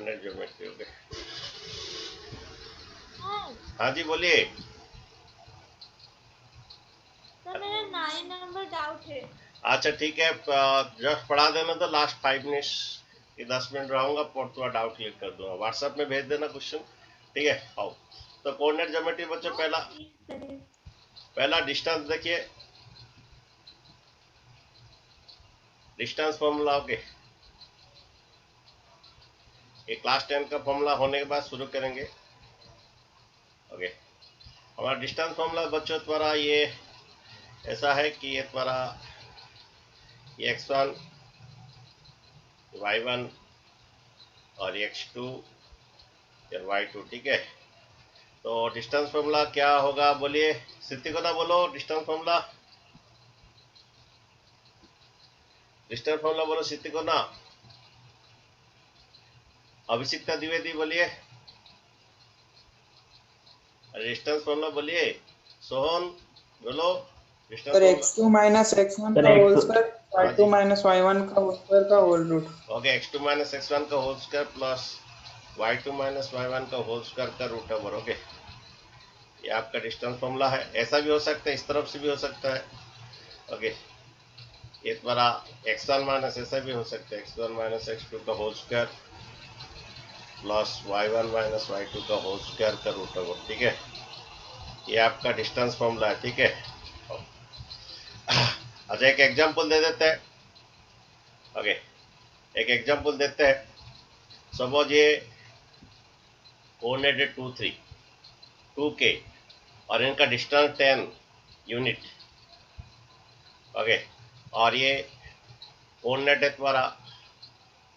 Coordinate geometry. Okay हाँ जी बोलिए। Sir मेरा 9 नंबर डाउट है। अच्छा ठीक है, जस्ट पढ़ा देना तो लास्ट 5 मिनट्स, ये 10 मिनट रहूंगा और थोड़ा डाउट क्लियर कर दूंगा। व्हाट्सएप में भेज देना क्वेश्चन, ठीक है। आओ तो कोऑर्डिनेट ज्योमेट्री बच्चों, पहला डिस्टेंस देखिए, डिस्टेंस फॉर्मूला। ओके ये क्लास 10 का फॉर्मूला होने के बाद शुरू करेंगे। ओके हमारा डिस्टेंस फॉर्मूला बच्चों द्वारा ये ऐसा है कि ये द्वारा ये x1 y1 और x2 या y2, ठीक है। तो डिस्टेंस फॉर्मूला क्या होगा बोलिए, सिद्धि को ना बोलो डिस्टेंस फॉर्मूला, डिस्टेंस फॉर्मूला बोलो सिद्धि को ना। अभिषिक्ता द्विवेदी बोलिए डिस्टेंस फॉर्मूला बोलिए। सोहन बोलो distance sir formula. x2 minus x1 का whole square, y2 minus y1 का होल स्क्वायर का whole root. Okay x2 minus x1 का whole square plus y2 minus y1 का होल स्क्वायर का रूट ओवर। ओके ये आपका डिस्टेंस फॉर्मूला है। ऐसा भी हो सकता है, इस तरफ से भी हो सकता है। ओके ये द्वारा x1 माइनस ऐसा भी हो सकता है, x1 माइनस x2 का whole square plus y1 minus y2 का होल स्क्वायर का रूट ओवर, ठीक है। ये आपका डिस्टेंस फॉर्मूला है, ठीक है। अच्छा एक एग्जांपल दे देते हैं। ओके एक एग्जांपल देते हैं। सपोज ये कोऑर्डिनेट 2 3 2k और इनका डिस्टेंस 10 यूनिट। ओके और ये कोऑर्डिनेट है तुम्हारा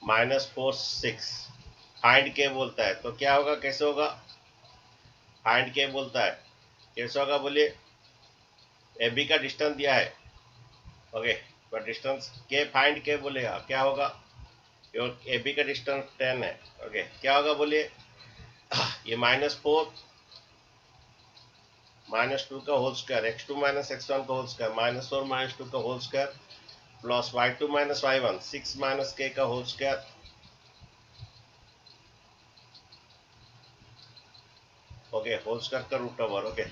-4 6, फाइंड के बोलता है। तो क्या होगा, कैसे होगा, फाइंड के बोलता है कैसे होगा बोलिए। ए बी का डिस्टेंस दिया है, ओके पर डिस्टेंस के फाइंड के बोलेगा, क्या होगा, ए बी का डिस्टेंस 10 है। ओके क्या होगा बोलिए, ये -4 -2 का whole square, x2 minus x1 का होल स्क्वायर, -4 -2 का whole square plus y2 minus y1 6 minus k का whole square. Okay whole square का रूट ओवर। ओके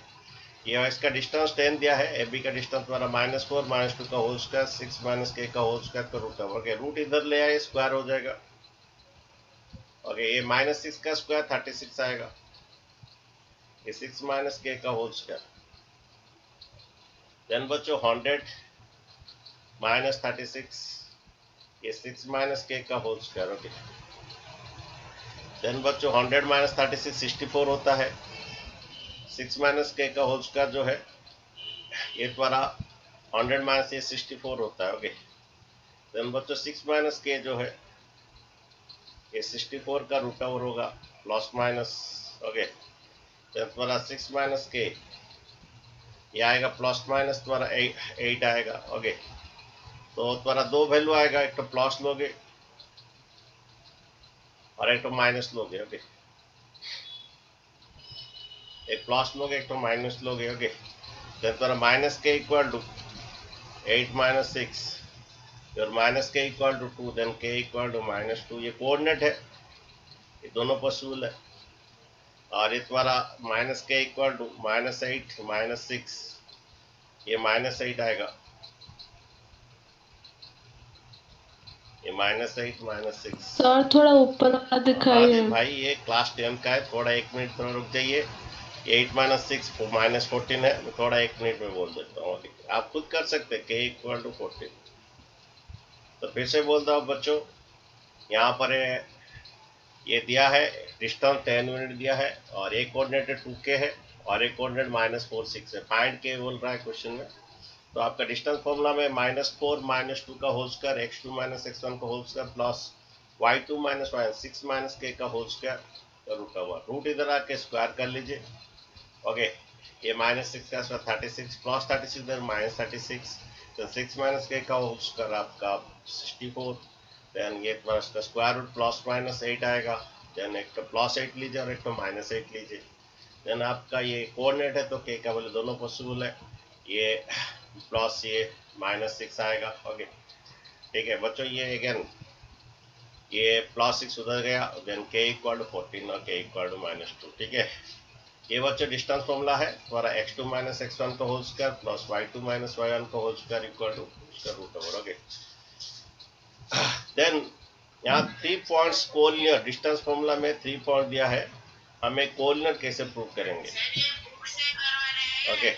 ये इसका डिस्टेंस 10 दिया है, ए बी का डिस्टेंस तुम्हारा -4 -2 का होल स्क्वायर 6 माइनस k का होल स्क्वायर का रूट ओवर। ओके रूट इधर ले आए, स्क्वायर हो जाएगा। ओके ये -6 का स्क्वायर 36 आएगा, ये 6 माइनस k का होल स्क्वायर। देन बच्चों 100 माइनस 36, ये 6 माइनस k का होल स्क्वायर। ओके देन बच्चों 100 माइनस 36 64 होता है, 6 माइनस k का होल स्क्वायर जो है ये द्वारा 100 माइनस ये 64 होता है। ओके देन बच्चों 6 माइनस k जो है ये 64 का रूट ओवर होगा प्लस माइनस। ओके देन द्वारा 6 माइनस k ये आएगा प्लस माइनस द्वारा 8 आएगा। ओके तो द्वारा दो वैल्यू आएगा, एक तो प्लस लोगे और एक तो माइनस लोगे। ओके एक प्लस लोगे एक तो माइनस लोगे। ओके देन द्वारा माइनस के इक्वल टू 8 माइनस 6 और माइनस के इक्वल टू 2, देन के इक्वल टू -2। ये कोऑर्डिनेट है, ये दोनों पॉसिबल है। और ये तुम्हारा माइनस के इक्वल टू -8 -6, ये -8 आएगा, ये -8 -6। सर थोड़ा ऊपर वाला हाँ दिखाइए। जी भाई ये क्लास 10 का है, थोड़ा 1 मिनट थोड़ा रुक जाइए। 8 -6 -14 है, मैं थोड़ा 1 मिनट में बोल देता हूँ, आप खुद कर सकते हैं के इक्वल टू 14। तो फिर से बोलता हूँ बच्चों, यहाँ पर ये दिया है डिस्टेंस 10 यूनिट दिया है और एक कोऑर्डिनेट 2k है और एक कोऑर्डिनेट -4 6 है। फाइंड के बोल रहा है क्वेश्चन में। तो आपका डिस्टेंस फॉर्मूला में -4 -2 का whole square, x2 minus x1 का whole square plus y2 minus y 6 minus k का होल स्क्वायर का रूट ओवर। रूट इधर आके स्क्वायर कर लीजिए। ओके ये -6 का स्क्वायर 36 प्लस 36 इधर -36, तो 6 माइनस k का होल स्क्वायर आपका 64। देन ये प्लस का स्क्वायर रूट प्लस -8 आएगा। देन एक तो +8 लीजिए और एक तो -8 लीजिए। देन आपका ये कोऑर्डिनेट है तो k का वैल्यू दोनों पॉसिबल है, ये प्लस ये -6 आएगा। ओके ठीक है बच्चों, ये अगेन ये +6 उधर गया, देन k इक्वल टू 14 और k इक्वल टू -2। ठीक है, ये बच्चों डिस्टेंस फॉर्मूला है तुम्हारा x2 - x1 का whole square plus y2 - y1 का होल स्क्वायर इक्वल टू उसका रूट ओवर। ओके, देन यहाँ 3 पॉइंट्स कोलिनियर, डिस्टेंस फॉर्मूला में 3 पॉइंट दिया है, हमें कोलिनियर कैसे प्रूव करेंगे। ओके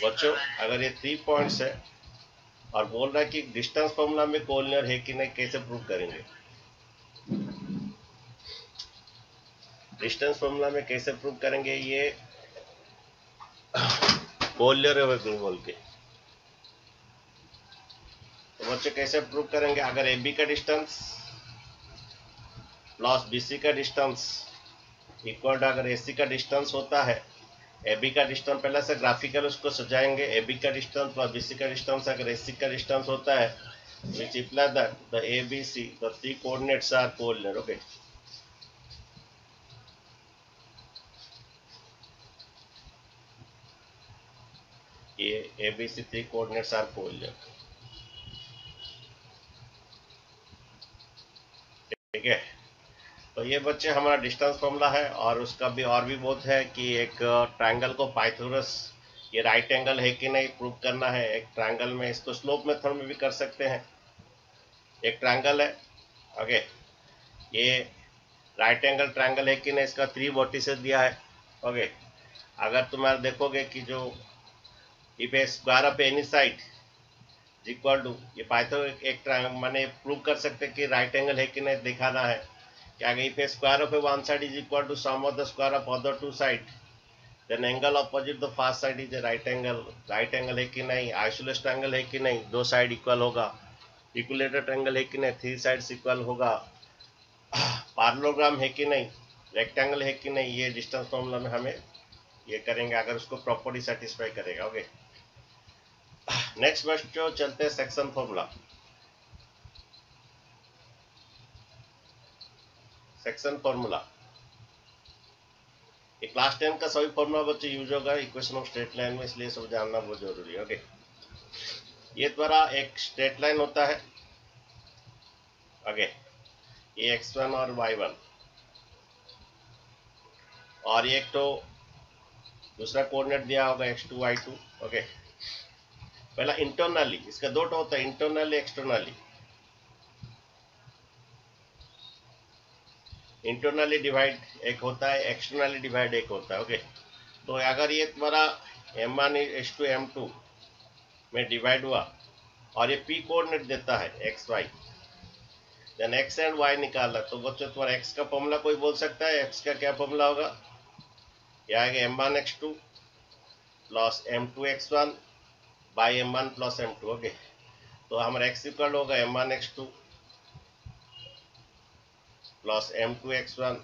बच्चों, अगर ये 3 पॉइंट्स है और बोल रहा है कि डिस्टेंस फॉर्मूला में कोलिनियर है कि नहीं, कैसे प्रूव करेंगे। डिस्टेंस फॉर्मूला में कैसे प्रूव करेंगे ये कोलिनियर है बोल के। तो बच्चों कैसे प्रूव करेंगे, अगर ए बी का डिस्टेंस प्लस बी सी का डिस्टेंस इक्वल टू अगर ए सी का डिस्टेंस होता है, ए बी का डिस्टेंस पहले से ग्राफिकल उसको सजाएंगे, ए बी का डिस्टेंस प्लस बी सी का डिस्टेंस अगर ए सी का डिस्टेंस होता है, which imply that the ABC, the 3 coordinates are collinear. Okay. ये ABC 3 coordinates are collinear. ठीक है, तो ये बच्चे हमारा डिस्टेंस फॉर्मूला है, और उसका भी और भी बहुत है कि एक ट्रायंगल को पाइथागोरस ये राइट एंगल है कि नहीं प्रूव करना है। एक ट्रायंगल में इसको स्लोप मेथड में भी कर सकते हैं। एक ट्रायंगल है, ओके, ये राइट एंगल ट्रायंगल है कि नहीं, इसका 3 वर्टिसेस दिया है। ओके, अगर तुम्हारा देखोगे कि जो if a square of any side equal to, ये पाइथागोरस एक ट्रायंगल माने प्रूव कर सकते हैं कि राइट एंगल है कि नहीं दिखाना है। क्या if a square of a one side is equal to sum of the square of other two side, then angle opposite the first side is a right angle. Right angle है कि नहीं, isolated angle है कि नहीं, दो side equal होगा, equilateral angle है कि नहीं, 3 साइड्स इक्वल होगा, पैरेललोग्राम है कि नहीं, रेक्टेंगल है कि नहीं, ये डिस्टेंस फॉर्मूला में हमें ये करेंगे अगर उसको प्रॉपर्टी सेटिस्फाई करेगा। ओके, नेक्स्ट बच्चों चलते हैं सेक्शन फॉर्मूला। सेक्शन फॉर्मूला ये क्लास 10 का सभी फॉर्मूला बच्चे यूज होगा इक्वेशन ऑफ स्ट्रेट लाइन में, इसलिए सब जानना बहुत जरूरी है। ओके, ये द्वारा एक स्ट्रेट लाइन होता है। ओके, ये x1 और y1, और ये एक तो दूसरा कोऑर्डिनेट दिया होगा x2 y2। ओके, पहला इंटरनली, इसका दो तो होता है, इंटरनली एक्सटर्नली। इंटरनली डिवाइड एक होता है, एक्सटर्नली डिवाइड एक होता है। ओके, तो अगर ये तुम्हारा m1 m2 में डिवाइड हुआ और ये p कोऑर्डिनेट देता है x y, then x and y निकालना, तो बच्चों तुम्हारा x का फॉर्मूला कोई बोल सकता है, x का क्या फॉर्मूला होगा, यह आएगा m1 x2 plus m2 x1 by m1 plus m2। Okay, तो हमारा x इक्वल होगा m1 x2 plus m2 x1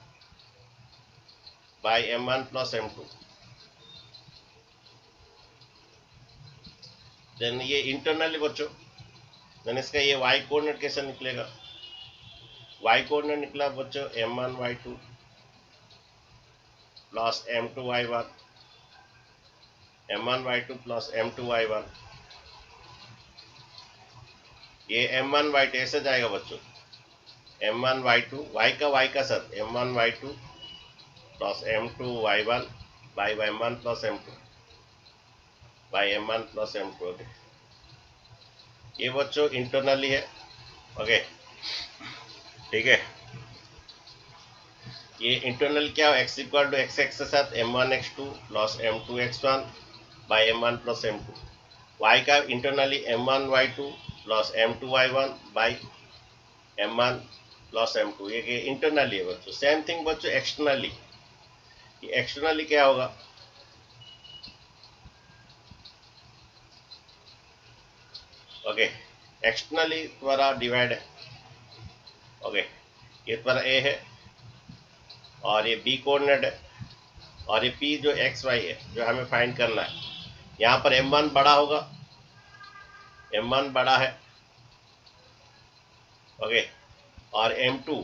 by m1 plus m2। Then ये इंटरनली बच्चों, देन इसका ये y कोऑर्डिनेट कैसे निकलेगा, y कोऑर्डिनेट निकला बच्चों m1 y2 plus m2 y1, m1 y2 plus m2 y1। ये m1 y2 ऐसे जाएगा बच्चों, m1 y2 y का साथ m1 y2 plus m2 y1 by m1 plus m2 by m1 plus m2। Okay, ये बच्चों इंटरनली है। ओके, ठीक है, ये इंटरनल क्या है, x equal to x x के साथ m1 x2 plus m2 x1 by m1 plus m2, y का internally m1 y2 plus m2 y1 by m1 plus m2, ये इंटरनली है बच्चों। सेम थिंग बच्चों एक्सटर्नली, एक्सटर्नली क्या होगा, ओके, एक्सटर्नली तुम्हारा डिवाइड है। ओके, ये तुम्हारा a है और ये b कोऑर्डिनेट है, और ये p जो x y है जो हमें फाइंड करना है। यहाँ पर m1 बड़ा होगा, m1 बड़ा है। ओके, और m2,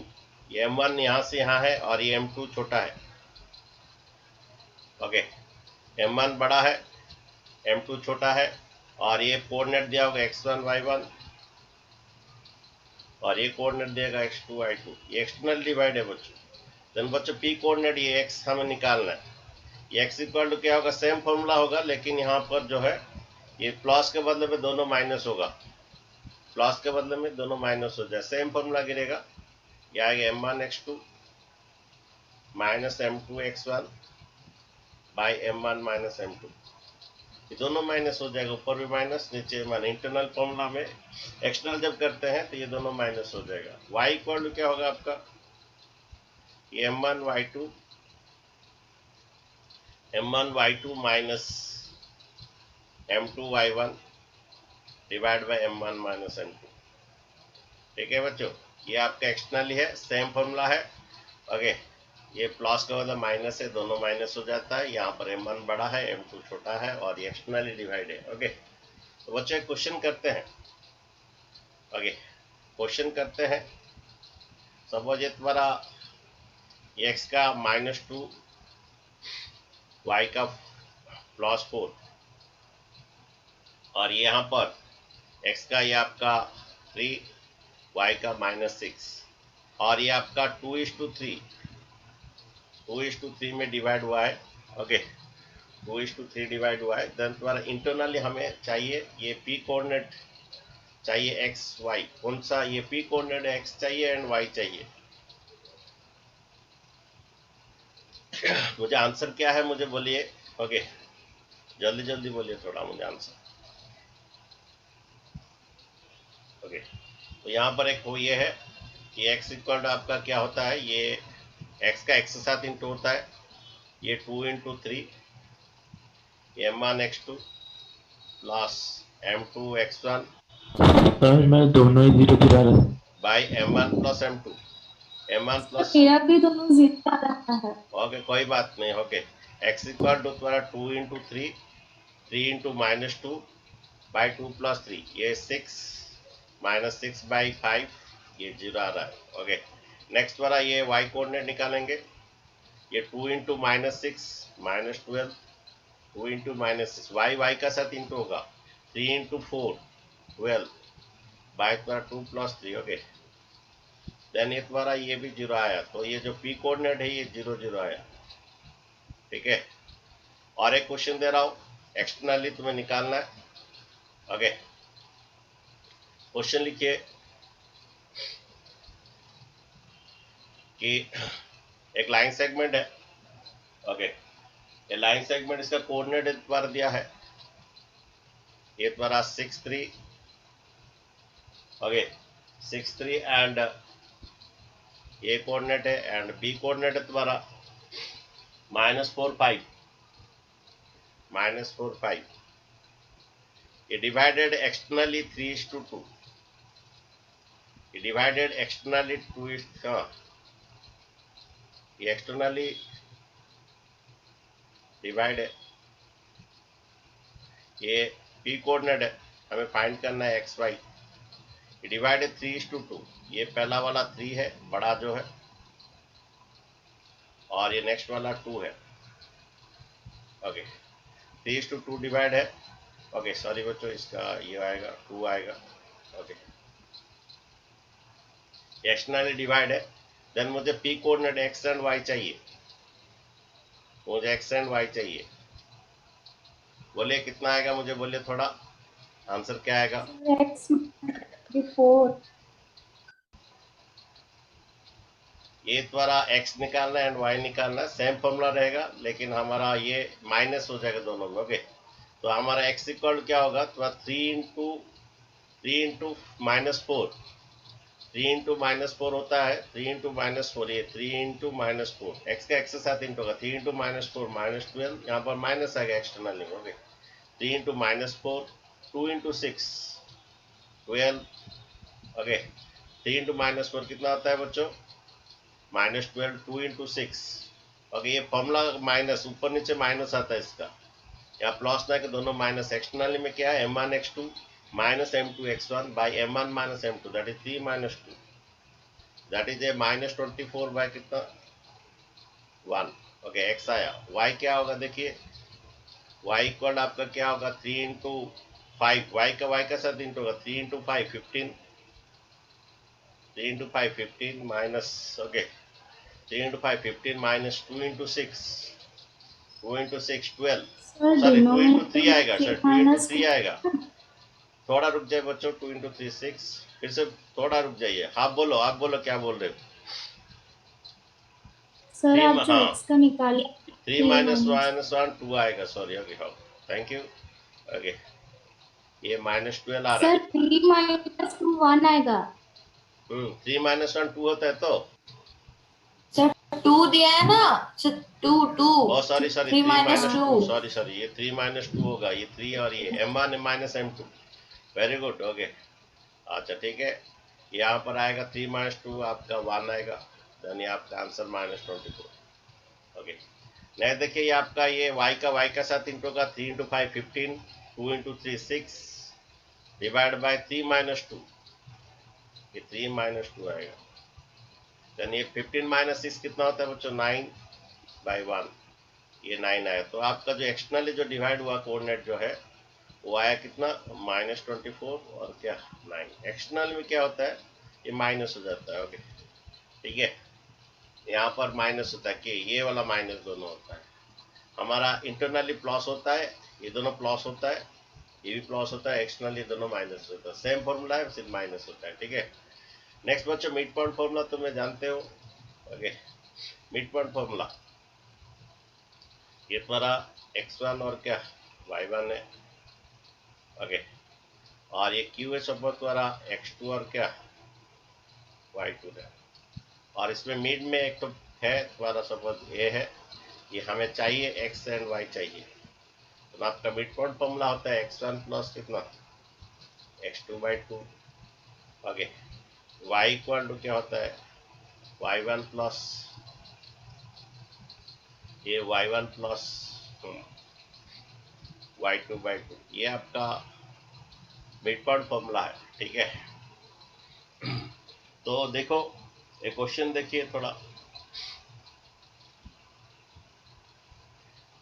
ये m1 यहाँ से यहाँ है और ये m2 छोटा है। ओके, m1 बड़ा है, m2 छोटा है, और ये कोऑर्डिनेट दिया होगा x1 y1। और ये कोऑर्डिनेट देगा x2 y2, ये एक्सटर्नल डिवाइड है बच्चों। देन बच्चों p कोऑर्डिनेट ये x हमें निकालना है। ये x इक्वल टू क्या होगा, सेम फॉर्मूला होगा, लेकिन यहाँ पर जो है ये प्लस के बदले में दोनों माइनस होगा, प्लस के बदले में दोनों माइनस हो जाए, सेम फॉर्मूला गिरेगा। ये आएगा m1 x2 minus m2 x1 by m1 minus m2, ये दोनों माइनस हो जाएगा, ऊपर भी माइनस नीचे माइनस। इंटरनल फॉर्मूला में एक्सटर्नल जब करते हैं तो ये दोनों माइनस हो जाएगा। y इक्वल टू क्या होगा आपका, ये m1 y2 minus m2 y1 divide by m1 minus m2। ठीक है बच्चों, ये आपका एक्सटर्नली है, सेम फॉर्मूला है। ओके, ये प्लस का मतलब माइनस है, दोनों माइनस हो जाता है। यहाँ पर m1 बड़ा है, m2 छोटा है, और ये एक्सटर्नली डिवाइड है। ओके, तो बच्चों क्वेश्चन करते हैं। ओके, क्वेश्चन करते हैं। सपोज ये तुम्हारा x का -2 y का +4 और ये यहाँ पर x का ये आपका 3 y का -6 और ये आपका 2:3 में डिवाइड हुआ है। ओके, 2:3 डिवाइड हुआ है। देन तुम्हारा इंटरनली हमें चाहिए ये p कोऑर्डिनेट चाहिए x y, कौन सा, ये p कोऑर्डिनेट x चाहिए एंड y चाहिए। मुझे आंसर क्या है मुझे बोलिए। ओके, जल्दी जल्दी बोलिए थोड़ा मुझे आंसर। ओके, तो यहाँ पर एक वो ये है कि x इक्वल आपका क्या होता है, ये x का x के साथ इंटू होता है, ये 2 × 3 m1 x2 plus m2 x1 sir मैं दोनों ही 0 गिरा रहा हूँ। By m1 plus m2, m1 plus, मेरा भी दोनों जीरो आ रहा है। ओके कोई बात नहीं। ओके, x इक्वल टू तुम्हारा 2 × 3 3 × -2 बाई 2 + 3, ये 6 -6 बाई 5, ये 0 आ रहा है। ओके, नेक्स्ट वाला ये y कोऑर्डिनेट निकालेंगे। ये 2 × -6 -12 2 × -6 y का साथ इंटू होगा 3 × 4 12 बाई तुम्हारा 2 + 3। ओके, देन ये तुम्हारा ये भी 0 आया, तो ये जो p कोऑर्डिनेट है ये 0 0 आया। ठीक है, और एक क्वेश्चन दे रहा हूँ, एक्सटर्नली तुम्हें निकालना है। ओके, क्वेश्चन लिखिए कि एक लाइन सेगमेंट है। ओके, ये लाइन सेगमेंट, इसका कोऑर्डिनेट तुम्हारा दिया है, ये तुम्हारा 6 3। ओके, 6 3 एंड ये कोऑर्डिनेट है एंड बी कोऑर्डिनेट है तुम्हारा -4 5 ये डिवाइडेड एक्सटर्नली 3:2, ये डिवाइडेड एक्सटर्नली 2 ये एक्सटर्नली डिवाइड है, ये p कोऑर्डिनेट है, हमें फाइंड करना है x y। ये डिवाइडेड 3:2, ये पहला वाला 3 है बड़ा जो है, और ये नेक्स्ट वाला 2 है। ओके, 3:2 डिवाइड है। ओके सॉरी बच्चों, इसका ये आएगा 2 आएगा। ओके, एक्सटर्नली डिवाइड है। देन मुझे p coordinate x and y चाहिए, मुझे x एंड y चाहिए। बोलिए कितना आएगा, मुझे बोलिए थोड़ा आंसर क्या आएगा। x 4 ये द्वारा x निकालना एंड y निकालना, सेम फॉर्मूला रहेगा, लेकिन हमारा ये माइनस हो जाएगा दोनों में। ओके, तो हमारा x इक्वल क्या होगा, तो 3 × -4 3 × -4 होता है, 3 × -4, ये 3 × -4 x का x के साथ इंटू होगा, 3 × -4 -12, यहाँ पर माइनस आएगा एक्सटर्नली। ओके, 3 × -4 2 × 6 12। ओके, 3 × -4 कितना होता है बच्चों, -12 2 × 6। ओके, ये फॉर्मूला माइनस ऊपर नीचे माइनस आता है इसका, यहाँ प्लस ना कि दोनों माइनस। एक्सटर्नली में क्या है, m1 x2 -m2 x1 by m1 -m2, that is 3 - 2, that is a -24 by कितना 1। ओके, x आया। y क्या होगा देखिए, y इक्वल आपका क्या होगा 3 × 5, y का साथ इंटू होगा 3 × 5 15 3 into 5 15 minus, okay, 3 into 5 15 minus 2 into 6, 2 into 6 12, sir sorry 2 into 3 denominator में आएगा 3 सर, 2 into माइनस 3 आएगा। थोड़ा रुक जाए बच्चों, 2 into 3 6, फिर से थोड़ा रुक जाइए। आप बोलो, आप बोलो क्या बोल रहे हो। सर 3, आप जो हाँ, x का निकालिए 3 माइनस माइनस 1 2 आएगा, सॉरी, ओके, हाँ, थैंक यू, ओके, ये -12 आ रहा सर है। 3 माइनस 2 1 आएगा। 3 माइनस 1 2 होता है तो, सर 2 दिया है ना sir, 2 2 oh sorry sorry, 3 3 minus minus 2। 2, sorry sorry, ये 3 माइनस 2 होगा, ये 3 और ये m1 minus m2, very good, okay, अच्छा ठीक है, यहाँ पर आएगा 3 माइनस 2, आपका 1 आएगा, यानी आपका आंसर -24, ओके। नहीं देखिए, ये आपका ये y का साथ इंटू का 3 into 5 15, 2 into 3 6 divide by 3 minus 2, ये 3 माइनस 2 आएगा, यानी ये 15 माइनस 6 कितना होता है बच्चों, 9/1, ये 9 आया। तो आपका जो एक्सटर्नली जो डिवाइड हुआ कोऑर्डिनेट जो है वो आया कितना, -24 और क्या 9। एक्सटर्नल में क्या होता है, ये माइनस हो जाता है, ओके, ठीक है, यहाँ पर माइनस होता है कि ये वाला माइनस दोनों होता है, हमारा इंटरनली प्लस होता है, ये दोनों प्लस होता है, ये भी प्लस होता है, एक्सटर्नली दोनों माइनस होता है, सेम फॉर्मूला है, सिर्फ माइनस होता है, ठीक है। नेक्स्ट बच्चों, मिड पॉइंट फॉर्मूला तुम्हें जानते हो, ओके, मिड पॉइंट फॉर्मूला, ये तुम्हारा x1 और क्या y1 है, ओके, और ये क्यू है सपोज तुम्हारा x2 और क्या y2 है, और इसमें मिड में एक तो है तुम्हारा सपोज ए है, ये हमें चाहिए x एंड y चाहिए, तो आपका मिड पॉइंट फॉर्मूला होता है x1 प्लस कितना x2/2, okay, y equal to क्या होता है y1 प्लस ये y1 प्लस y2/2, ये आपका मिड पॉइंट फॉर्मूला है, ठीक है। तो देखो एक क्वेश्चन देखिए थोड़ा,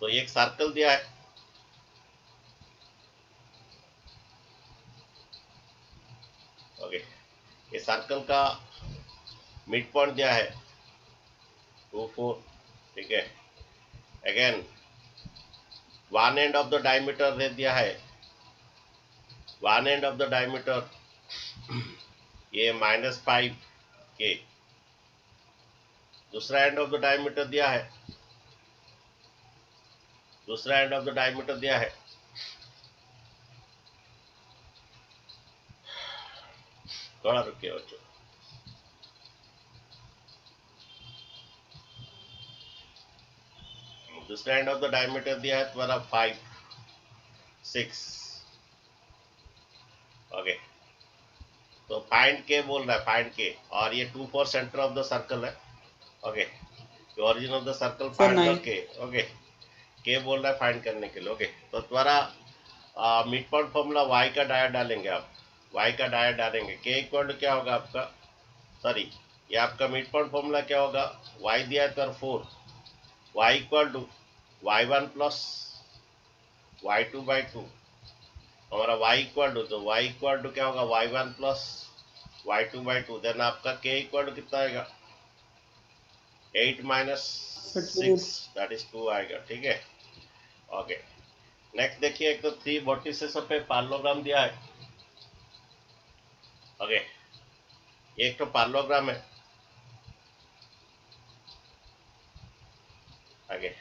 तो ये एक सर्कल दिया है, ओके, ये सर्कल का मिड पॉइंट दिया है 2 4, ठीक है, again one end of the diameter दे दिया है, one end of the diameter ये -5 के, दूसरा एंड ऑफ द डायमीटर दिया है, दूसरा एंड ऑफ द डायमीटर दिया है, थोड़ा रुकिए बच्चों, दूसरा एंड ऑफ द डायमीटर दिया है तुम्हारा 5 6, ओके, तो फाइंड के बोल रहा है, फाइंड के, और ये 2 4 सेंटर ऑफ द सर्कल है, okay, origin of the circle find the के, ओके, के बोल रहा है फाइंड करने के लिए, ओके, तो तुम्हारा मिड पॉइंट फॉर्मूला y का डायर डालेंगे आप, y का डायर डालेंगे, के इक्वल टू क्या होगा आपका, सॉरी, ये आपका मिड पॉइंट फॉर्मूला क्या होगा, y दिया है तो 4, y equal to y1 plus y2/2, हमारा y इक्वल टू, तो y इक्वल टू क्या होगा y1 प्लस y2/2, देन आपका k इक्वल टू कितना आएगा 8 माइनस 6, दैट इज 2 आएगा, ठीक है, ओके। नेक्स्ट देखिए, एक तो 3 वर्टिसेस पे पैरेललोग्राम दिया है, ओके, एक तो पैरेललोग्राम है, आगे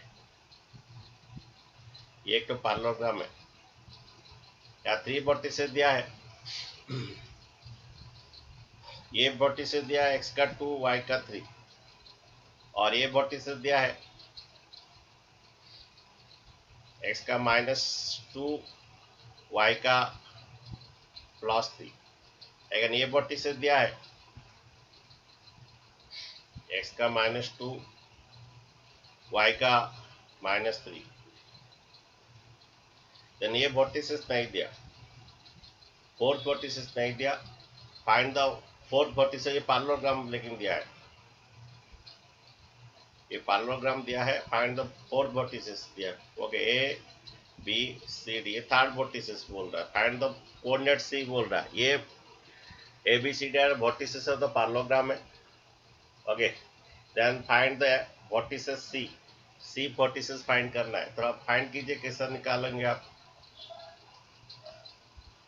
ये एक तो पैरेललोग्राम है, या 3 वर्टिसेस दिया है, ये वर्टिसेस दिया है x का 2 y का 3, और ये वर्टिसेस दिया है x का -2 y का +3, अगर ये वर्टिसेस दिया है x का -2 y का -3, देन ये वर्टिसेस नहीं दिया, फोर्थ वर्टिसेस नहीं दिया, फाइंड द फोर्थ वर्टिसेस, ये पैरेललोग्राम लेकिन दिया है, ये पैरेललोग्राम दिया है, फाइंड द फोर्थ वर्टिसेस दिया, okay, A B C D, ये थर्ड वर्टिसेस बोल रहा है, फाइंड द कोऑर्डिनेट सी बोल रहा है, ये ABCD are vertices of the parallelogram है. Okay, then find the vertices C vertices find करना है. तो आप फाइंड कीजिए, कैसा निकालेंगे आप.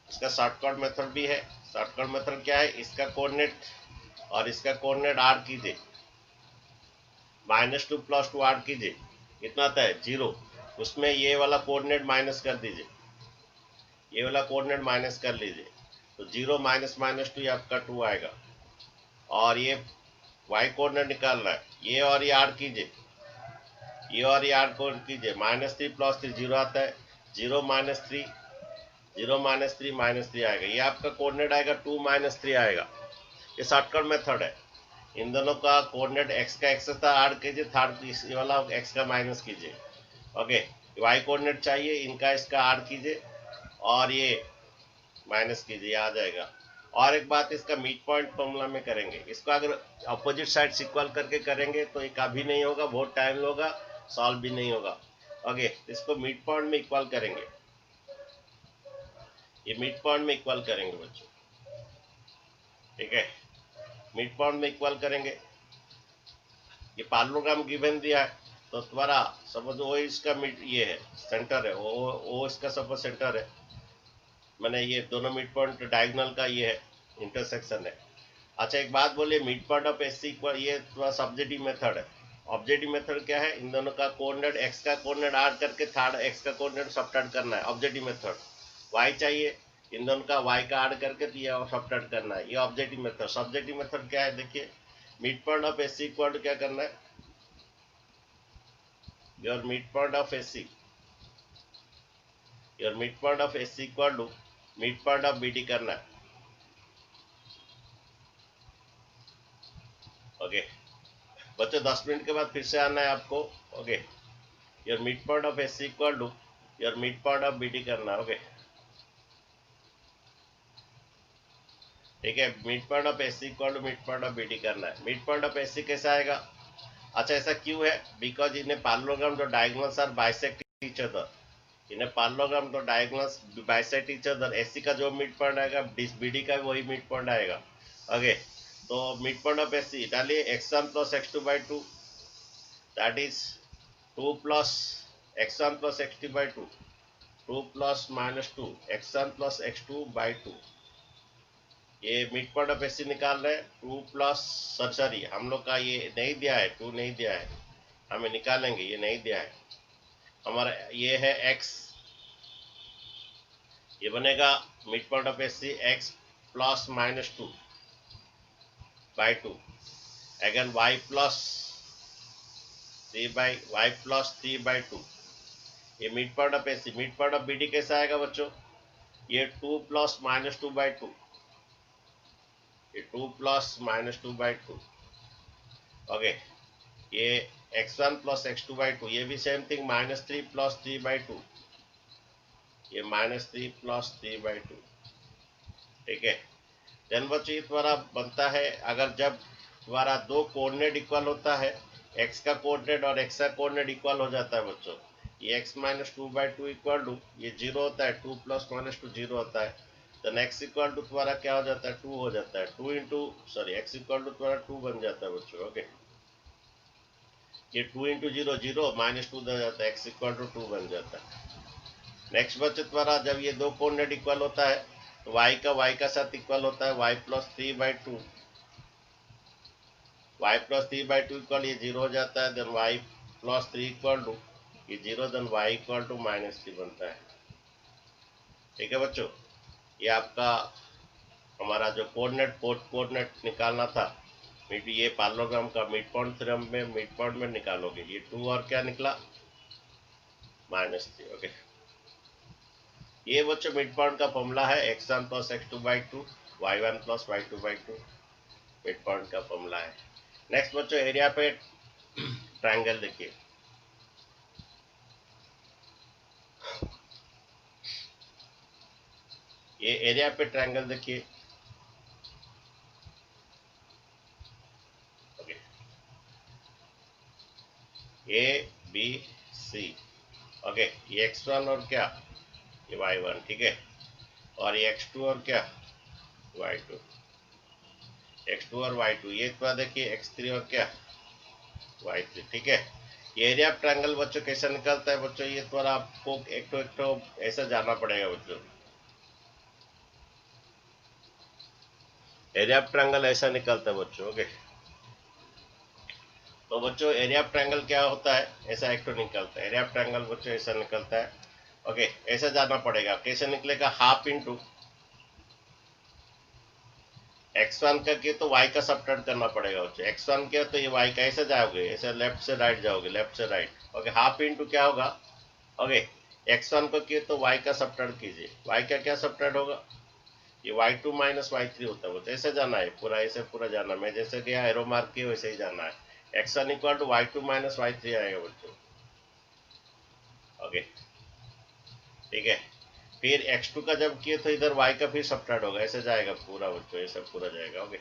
इसका शॉर्टकट मेथड भी है. शॉर्टकट मेथड क्या है, इसका कोऑर्डिनेट और इसका कोऑर्डिनेट R कीजिए, -2 + 2 R कीजिए, कितना आता है 0. उसमें ये वाला कोऑर्डिनेट माइनस कर दीजिए, ये वाला कोऑर्डिनेट माइनस कर लीजिए, तो 0 - -2 ये आपका 2 आएगा. और ये y कोऑर्डिनेट निकालना है, ये और ये R कीजिए, ये और ये R कोऑर्डिनेट कीजिए, -3 + 3 0 आता है, 0 - 3 0 - 3 -3 आएगा. ये आपका कोऑर्डिनेट आएगा 2 - 3 आएगा. ये शॉर्टकट मेथड है. इन दोनों का कोऑर्डिनेट x का x था R कीजिए, थर्ड ये वाला x का माइनस कीजिए. ओके, y कोऑर्डिनेट चाहिए, इनका इसका R कीजिए और ये माइनस कीजिए, आ जाएगा. और एक बात, इसका मिड पॉइंट फॉर्मूला में करेंगे. इसको अगर अपोजिट साइड इक्वल करके करेंगे तो ये कभी नहीं होगा, बहुत टाइम होगा, सॉल्व भी नहीं होगा. ओके, इसको मिड पॉइंट में इक्वल करेंगे, ये मिड पॉइंट में इक्वल करेंगे बच्चों. ठीक है, मिड पॉइंट में इक्वल करेंगे. ये पैरेललोग्राम गिवन दिया है, तो तुम्हारा सपोज वो इसका मिड ये है, सेंटर है, वो इसका सपोज सेंटर है, मैंने ये दोनों मिड पॉइंट डायगोनल का ये है, इंटरसेक्शन है. अच्छा, एक बात बोलिए, mid point of SC equal, ये थोड़ा सब्जेक्टिव मेथड है. ऑब्जेक्टिव मेथड क्या है, इन दोनों का कोऑर्डिनेट x का कोऑर्डिनेट R करके थर्ड x का कोऑर्डिनेट सब्ट्रैक्ट करना है. Objective method. y चाहिए, इन दोनों का y का R करके तो ये सब्ट्रैक्ट करना है. ये ऑब्जेक्टिव मेथड. सब्जेक्टिव मेथड क्या है, देखिए, mid point of SC equal क्या करना है, your mid point of SC, your mid point of SC equal to mid point of BD करना है. ओके बच्चों, 10 मिनट के बाद फिर से आना है आपको. Okay, your mid point of SC equal to your mid point of BD करना. ओके, ठीक है, mid point of SC equal to mid point of BD करना है. मिड पॉइंट ऑफ एससी कैसा आएगा. अच्छा, ऐसा क्यों है, because in parallelogram the diagonals are bisect each other. In parallelogram the diagonals bisect each other. SC का जो मिड पॉइंट आएगा, बीडी का भी वही मिड पॉइंट आएगा. ओके, तो मिड पॉइंट ऑफ एससी डालिए, x1 + x2/2, that is 2 + x1 + x2/2, 2 + -2 x1 + x2/2. ये मिड पॉइंट ऑफ एससी निकाल रहे हैं. 2 प्लस सॉरी, हम लोग का ये नहीं दिया है, 2 नहीं दिया है, हमें निकालेंगे, ये नहीं दिया है हमारा. ये है x, ये बनेगा mid point of SC x + -2/2. Again y + 3/2. ये mid point of SC. Mid point of BD कैसा आएगा बच्चों, ये 2 + -2/2, ये 2 + -2/2. ओके, ये x1 + x2/2, ये भी सेम थिंग, -3 + 3/2, ये -3 + 3/2. ठीक है, देन बच्चों ये तुम्हारा बनता है, अगर जब तुम्हारा दो कोऑर्डिनेट इक्वल होता है, x का कोऑर्डिनेट और x का कोऑर्डिनेट इक्वल हो जाता है बच्चों, ये x - 2/2 इक्वल टू ये 0 होता है, 2 + -2 0 होता है. देन x इक्वल टू तुम्हारा क्या हो जाता है, 2 हो जाता है. 2 into sorry, x equal to तुम्हारा 2 बन जाता है बच्चों. ओके, ये 2 इंटू 0 0 -2 हो जाता है, x इक्वल टू 2 बन जाता है. नेक्स्ट बच्चों तुम्हारा, जब ये दो कोऑर्डिनेट इक्वल होता है तो y का साथ इक्वल होता है, y + 3/2, y + 3/2 इक्वल, ये 0 हो जाता है. देन y + 3 इक्वल टू ये 0, देन y इक्वल टू -3 बनता है. ठीक है बच्चों, ये आपका हमारा जो कोऑर्डिनेट निकालना था, ये पैरेललोग्राम का मिड पॉइंट थ्योरम में मिड पॉइंट में निकालोगे. ये 2 और क्या निकला, -3. ओके, ये बच्चों मिड पॉइंट का फॉर्मूला है, x1 + x2/2, y1 + y2/2, mid point का फॉर्मूला है. नेक्स्ट बच्चों, एरिया पे ट्रायंगल देखिए. ये एरिया पे ट्रायंगल देखिए. Okay, ABC. ओके, ये x1 और क्या, ये y1. ठीक है, और ये x2 और क्या, y2. x2 और y2, ये तो देखिए x3 और क्या y3, ठीक है। ये एरिया ऑफ ट्रायंगल बच्चों कैसा निकलता है बच्चों, ये थोड़ा आपको एक तो ऐसा जाना पड़ेगा बच्चों। एरिया ऑफ ट्रायंगल ऐसा निकलता है बच्चों, ओके। तो बच्चों एरिया ऑफ ट्रायंगल क्या होता है, ऐसा एक तो निकलता है। एरिया ऑफ ट्रायंगल बच्चों ऐसा निकलता है, ओके। ऐसा जाना पड़ेगा, कैसे निकलेगा, हाफ इंटू x1 का किया तो y का सबट्रैक्ट करना पड़ेगा बच्चों। x1 किया तो ये y का, ऐसे जाओगे, ऐसे लेफ्ट से राइट जाओगे, लेफ्ट से राइट, ओके। हाफ इंटू क्या होगा, ओके। x1 को किए तो y का सबट्रैक्ट कीजिए, y का क्या सबट्रैक्ट होगा, ये y2 माइनस y3 होता है बच्चों। ऐसे जाना है पूरा, ऐसे पूरा जाना, मैं जैसे गया एरो मार्क किया वैसे ही जाना है। x1 equal to y2 minus y3 आएगा बच्चों, ओके, ठीक है। फिर x2 का जब किए तो इधर y का फिर सबट्रैक्ट होगा, ऐसे जाएगा पूरा बच्चों, ऐसे पूरा जाएगा, ओके।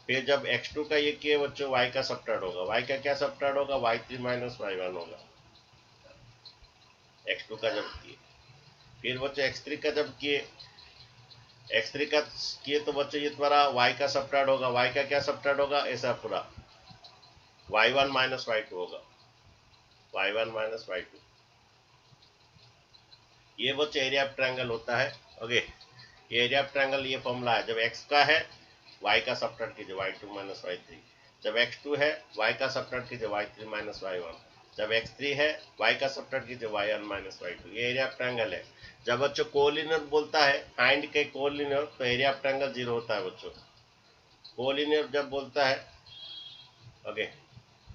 फिर जब x2 का ये किए बच्चों, y का सबट्रैक्ट होगा, y का क्या सबट्रैक्ट होगा, y3 माइनस y1 होगा, x2 का जब किए। फिर बच्चों x3 का जब किए, x3 का किए तो बच्चों ये तुम्हारा y का सबट्रैक्ट होगा, y का क्या सबट्रैक्ट होगा, ऐसा पूरा y1 माइनस y2 होगा, y1 माइनस y2। ये बच्चों एरिया ऑफ ट्रायंगल होता है, ओके। ये एरिया ऑफ ट्रायंगल, ये फॉर्मूला है। जब x का है y का सबट्रैक्ट कीजिए, y2 माइनस y3। जब x2 है y का सबट्रैक्ट कीजिए, y3 माइनस y1। जब x3 है y का सबट्रैक्ट कीजिए, y1 माइनस y2। ये एरिया ऑफ ट्रायंगल है। जब बच्चों कोलिनियर बोलता है, फाइंड के कोलिनियर, तो एरिया ऑफ ट्रायंगल 0 होता है बच्चों। कोलिनियर जब बोलता है, ओके,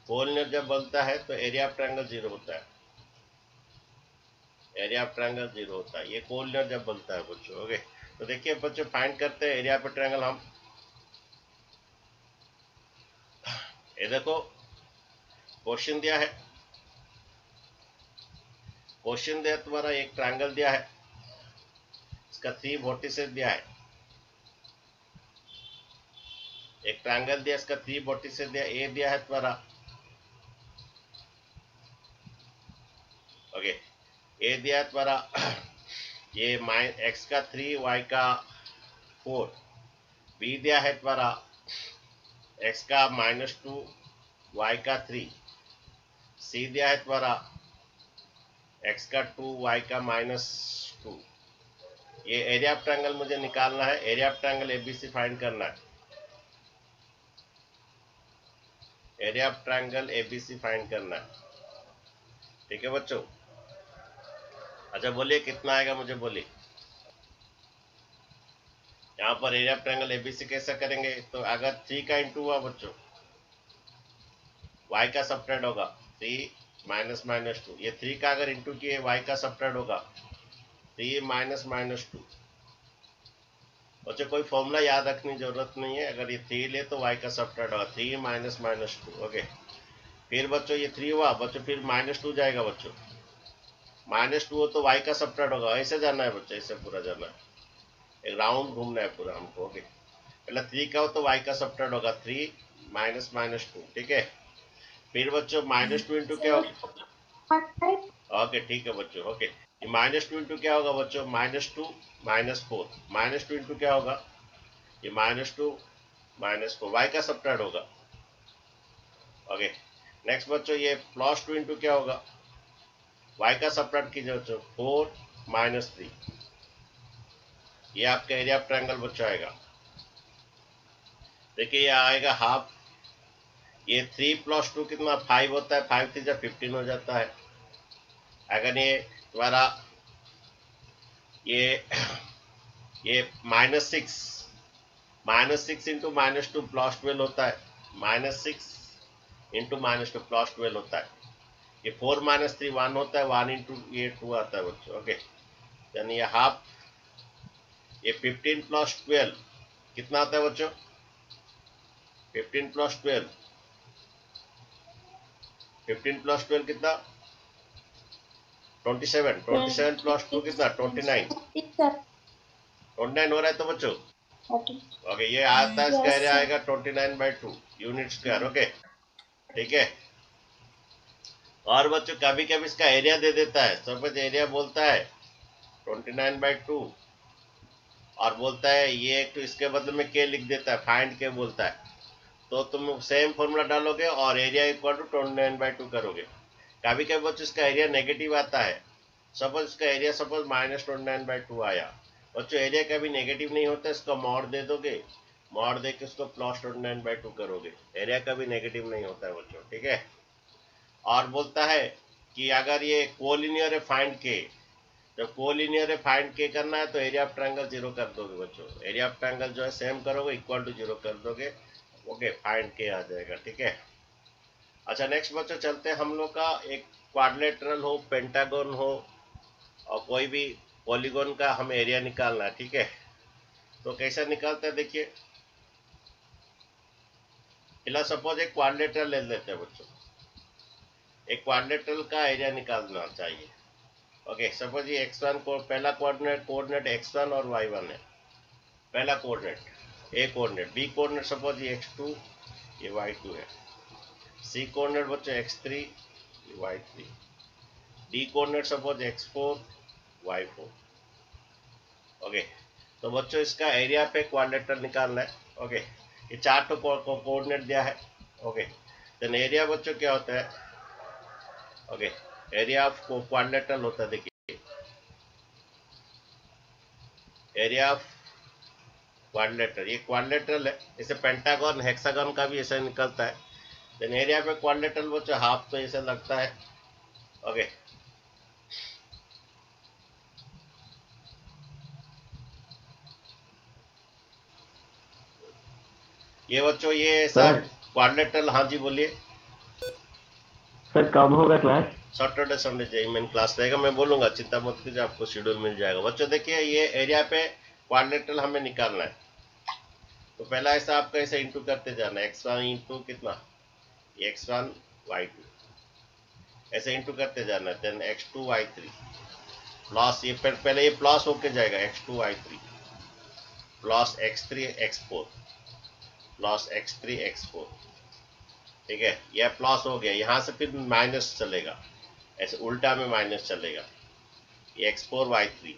कोलिनियर जब बोलता है तो एरिया ऑफ ट्रायंगल 0 होता है, एरिया ऑफ ट्रायंगल 0 होता है। ये कोलिनियर जब बोलता है बच्चों, ओके। तो देखिए बच्चों, फाइंड करते हैं एरिया ऑफ ट्रायंगल हम। ये देखो क्वेश्चन दिया है, क्वेश्चन दिया तुम्हारा, एक ट्रायंगल दिया है, इसका 3 वर्टिसेस दिया है। एक ट्रायंगल दिया, इसका 3 वर्टिसेस दिया, ए दिया है तुम्हारा, ओके। ए दिया है तुम्हारा ये x का 3 y का 4। बी दिया है तुम्हारा x का -2 y का 3। सी दिया है तुम्हारा x का 2 y का -2। ये एरिया ऑफ ट्रायंगल मुझे निकालना है, area of triangle ABC find करना है, area of triangle ABC find करना है, ठीक है बच्चों। अच्छा बोलिए कितना आएगा, मुझे बोलिए। यहाँ पर एरिया ऑफ ट्रायंगल एबीसी कैसा करेंगे, तो अगर 3 का इंटू हुआ बच्चों, y का सबट्रैक्ट होगा 3 माइनस -2। ये 3 का अगर इंटू किए y का सबट्रैक्ट होगा 3 माइनस -2। बच्चों कोई फॉर्मूला याद रखने की जरूरत नहीं है, अगर ये 3 ले तो y का सबट्रैक्ट होगा 3 माइनस -2, ओके। फिर बच्चों ये 3 हुआ बच्चों, फिर -2 जाएगा बच्चों, -2 हो तो y का सबट्रैक्ट होगा, ऐसे जाना है बच्चों, ऐसे पूरा जाना है, एक राउंड घूमना है पूरा हमको, ओके। पहले 3 का हो तो y का सबट्रैक्ट होगा 3 माइनस -2, ठीक है। फिर बच्चों -2 इंटू क्या होगा, ओके ठीक है बच्चों, ओके। ये -2 इंटू क्या होगा बच्चों, -2 -4, -2 इंटू क्या होगा, ये -2 -4, y का सबट्रैक्ट होगा, ओके। नेक्स्ट बच्चों ये +2 इंटू क्या होगा, y का सबट्रैक्ट कीजिए बच्चों, 4 -3। ये आपका एरिया ऑफ ट्रायंगल बच्चों आएगा। देखिए ये आएगा हाफ, ये 3 + 2 कितना 5 होता है, 5 3 15 हो जाता है। अगर ये तुम्हारा ये -6 इंटू -2 +12 होता है, -6 इंटू -2 +12 होता है। ये 4 -3 1 होता है, 1 इंटू ये 2 आता है बच्चों, ओके। यानी ये हाफ, ये 15 + 12 कितना आता है बच्चों, 15 + 12, 15 + 12 कितना 27, 27 + 2 कितना 29, 29 हो रहा है तो बच्चों, ओके। ये आता है, इसका एरिया आएगा 29/2 यूनिट स्क्वायर, ओके, ठीक है। और बच्चों कभी कभी इसका एरिया दे देता है, सपोज एरिया बोलता है 29/2 और बोलता है ये एक तो इसके बदले में के लिख देता है, फाइंड के बोलता है, तो तुम सेम फॉर्मूला डालोगे और एरिया इक्वल टू 29/2 करोगे। कभी कभी बच्चों इसका एरिया नेगेटिव आता है, सपोज इसका एरिया सपोज -29/2 आया, बच्चों एरिया कभी नेगेटिव नहीं होता, इसका मॉड दे दोगे, मॉड दे के उसको +29/2 करोगे, एरिया कभी नेगेटिव नहीं होता है बच्चों, ठीक है। और बोलता है कि अगर ये कोलिनियर है फाइंड के, जब कोलिनियर है फाइंड के करना है तो एरिया ऑफ ट्रायंगल 0 कर दोगे बच्चों, एरिया ऑफ ट्रायंगल जो है सेम करोगे, इक्वल टू 0 कर दोगे, ओके, फाइंड के आ जाएगा, ठीक है। अच्छा नेक्स्ट बच्चों चलते हैं हम लोग का, एक क्वाड्रिलेटरल हो, पेंटागन हो और कोई भी पॉलीगॉन का हम एरिया निकालना है, ठीक है। तो कैसा निकालते हैं देखिए, फिलहाल सपोज एक क्वाड्रिलेटरल ले लेते हैं बच्चों, एक क्वाड्रिलेटरल का एरिया निकालना चाहिए, ओके। सपोज ये x1 को पहला कोऑर्डिनेट x1 और y1 है, पहला कोऑर्डिनेट ए कोऑर्डिनेट, बी कोऑर्डिनेट सपोज ये x2, ये y2 है, सी कोऑर्डिनेट बच्चों x3, ये y3, D coordinate suppose x4, y4, okay. तो बच्चों इसका एरिया पे क्वाड्रिलेटरल निकालना है, ओके। ये चार तो कोऑर्डिनेट दिया है, ओके। देन एरिया बच्चों क्या होता है, ओके, एरिया ऑफ क्वाड्रिलेटरल होता है, देखिए एरिया ऑफ क्वाड्रिलेटरल, ये क्वाड्रिलेटरल है, इसे पेंटागन हेक्सागन का भी ऐसा निकलता है। देन एरिया पे क्वाड्रिलेटरल बच्चों हाफ तो ऐसा लगता है, ओके। ये बच्चों ये ऐसा सर क्वाड्रिलेटरल, हाँ जी बोलिए। सर कब होगा क्लास? सैटरडे संडे चाहिए मेन क्लास रहेगा, मैं बोलूंगा, चिंता मत कीजिए, आपको शेड्यूल मिल जाएगा बच्चों। देखिए ये एरिया पे क्वाड्रिलेटरल हमें निकालना है, तो पहला ऐसा आपका ऐसे इंटू करते जाना है, x1 इंटू कितना, x1 y2 ऐसे इंटू करते जाना है, देन x2 y3 प्लस, ये पहले ये प्लस होके जाएगा, x2 y3 plus x3 x4 plus x3 x4, ठीक है। यह प्लस हो गया, यहाँ से फिर माइनस चलेगा, ऐसे उल्टा में माइनस चलेगा, ये x4 y3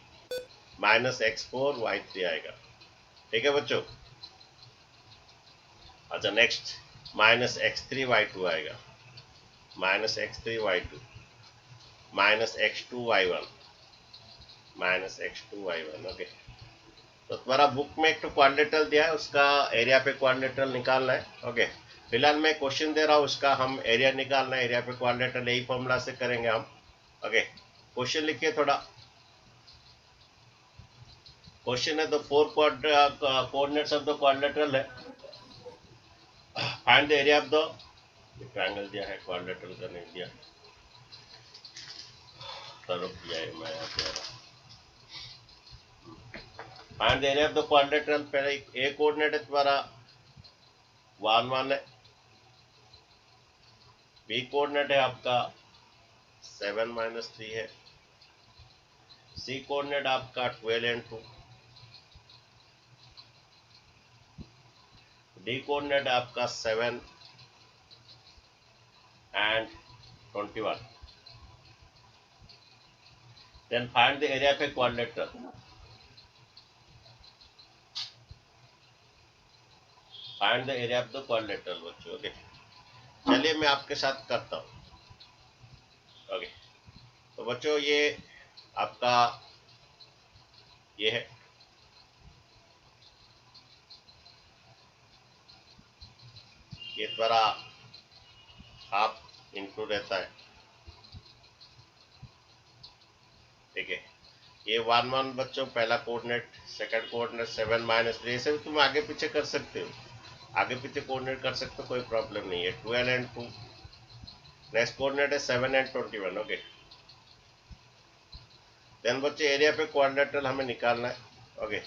minus x4 y3 आएगा, ठीक है बच्चों। अच्छा नेक्स्ट माइनस x3 y2 आएगा, minus x3 y2 minus x2 y1 minus x2 y1, okay. तो तुम्हारा बुक में एक तो क्वाड्रिलेटरल दिया है, उसका एरिया पे क्वाड्रिलेटरल निकालना है, ओके। फिलहाल मैं क्वेश्चन दे रहा हूँ, उसका हम एरिया निकालना है, एरिया पे क्वाड्रिलेटरल यही फॉर्मूला से करेंगे हम, ओके। क्वेश्चन लिखिए थोड़ा, क्वेश्चन है तो 4 कोऑर्डिनेट्स ऑफ द क्वाड्रिलेटरल है, find the area of the triangle दिया है, क्वाड्रिलेटरल का नहीं दिया, रुक जाए मैं यहाँ पे आ रहा। Find the area of the quadrilateral, पहले ए कोऑर्डिनेट है तुम्हारा 1 1 है, बी कोऑर्डिनेट है आपका 7 -3 है, सी कोऑर्डिनेट आपका 12 and 2, डी कोऑर्डिनेट आपका 7 and 21। Then find the area पे quadrilateral, find the area of the quadrilateral बच्चों, ओके। चलिए मैं आपके साथ करता हूँ, ओके। तो बच्चों ये आपका ये है, ये द्वारा हाफ इंटू रहता है, ठीक है। ये 1 1 बच्चों पहला कोऑर्डिनेट, सेकंड कोऑर्डिनेट 7 -3, ऐसे भी तुम आगे पीछे कर सकते हो, आगे पीछे कोऑर्डिनेट कर सकते हो, कोई प्रॉब्लम नहीं है। 12 and 2, नेक्स्ट कोऑर्डिनेट है 7 and 21, ओके। देन बच्चे एरिया पे क्वाड्रिलेटरल हमें निकालना है, ओके।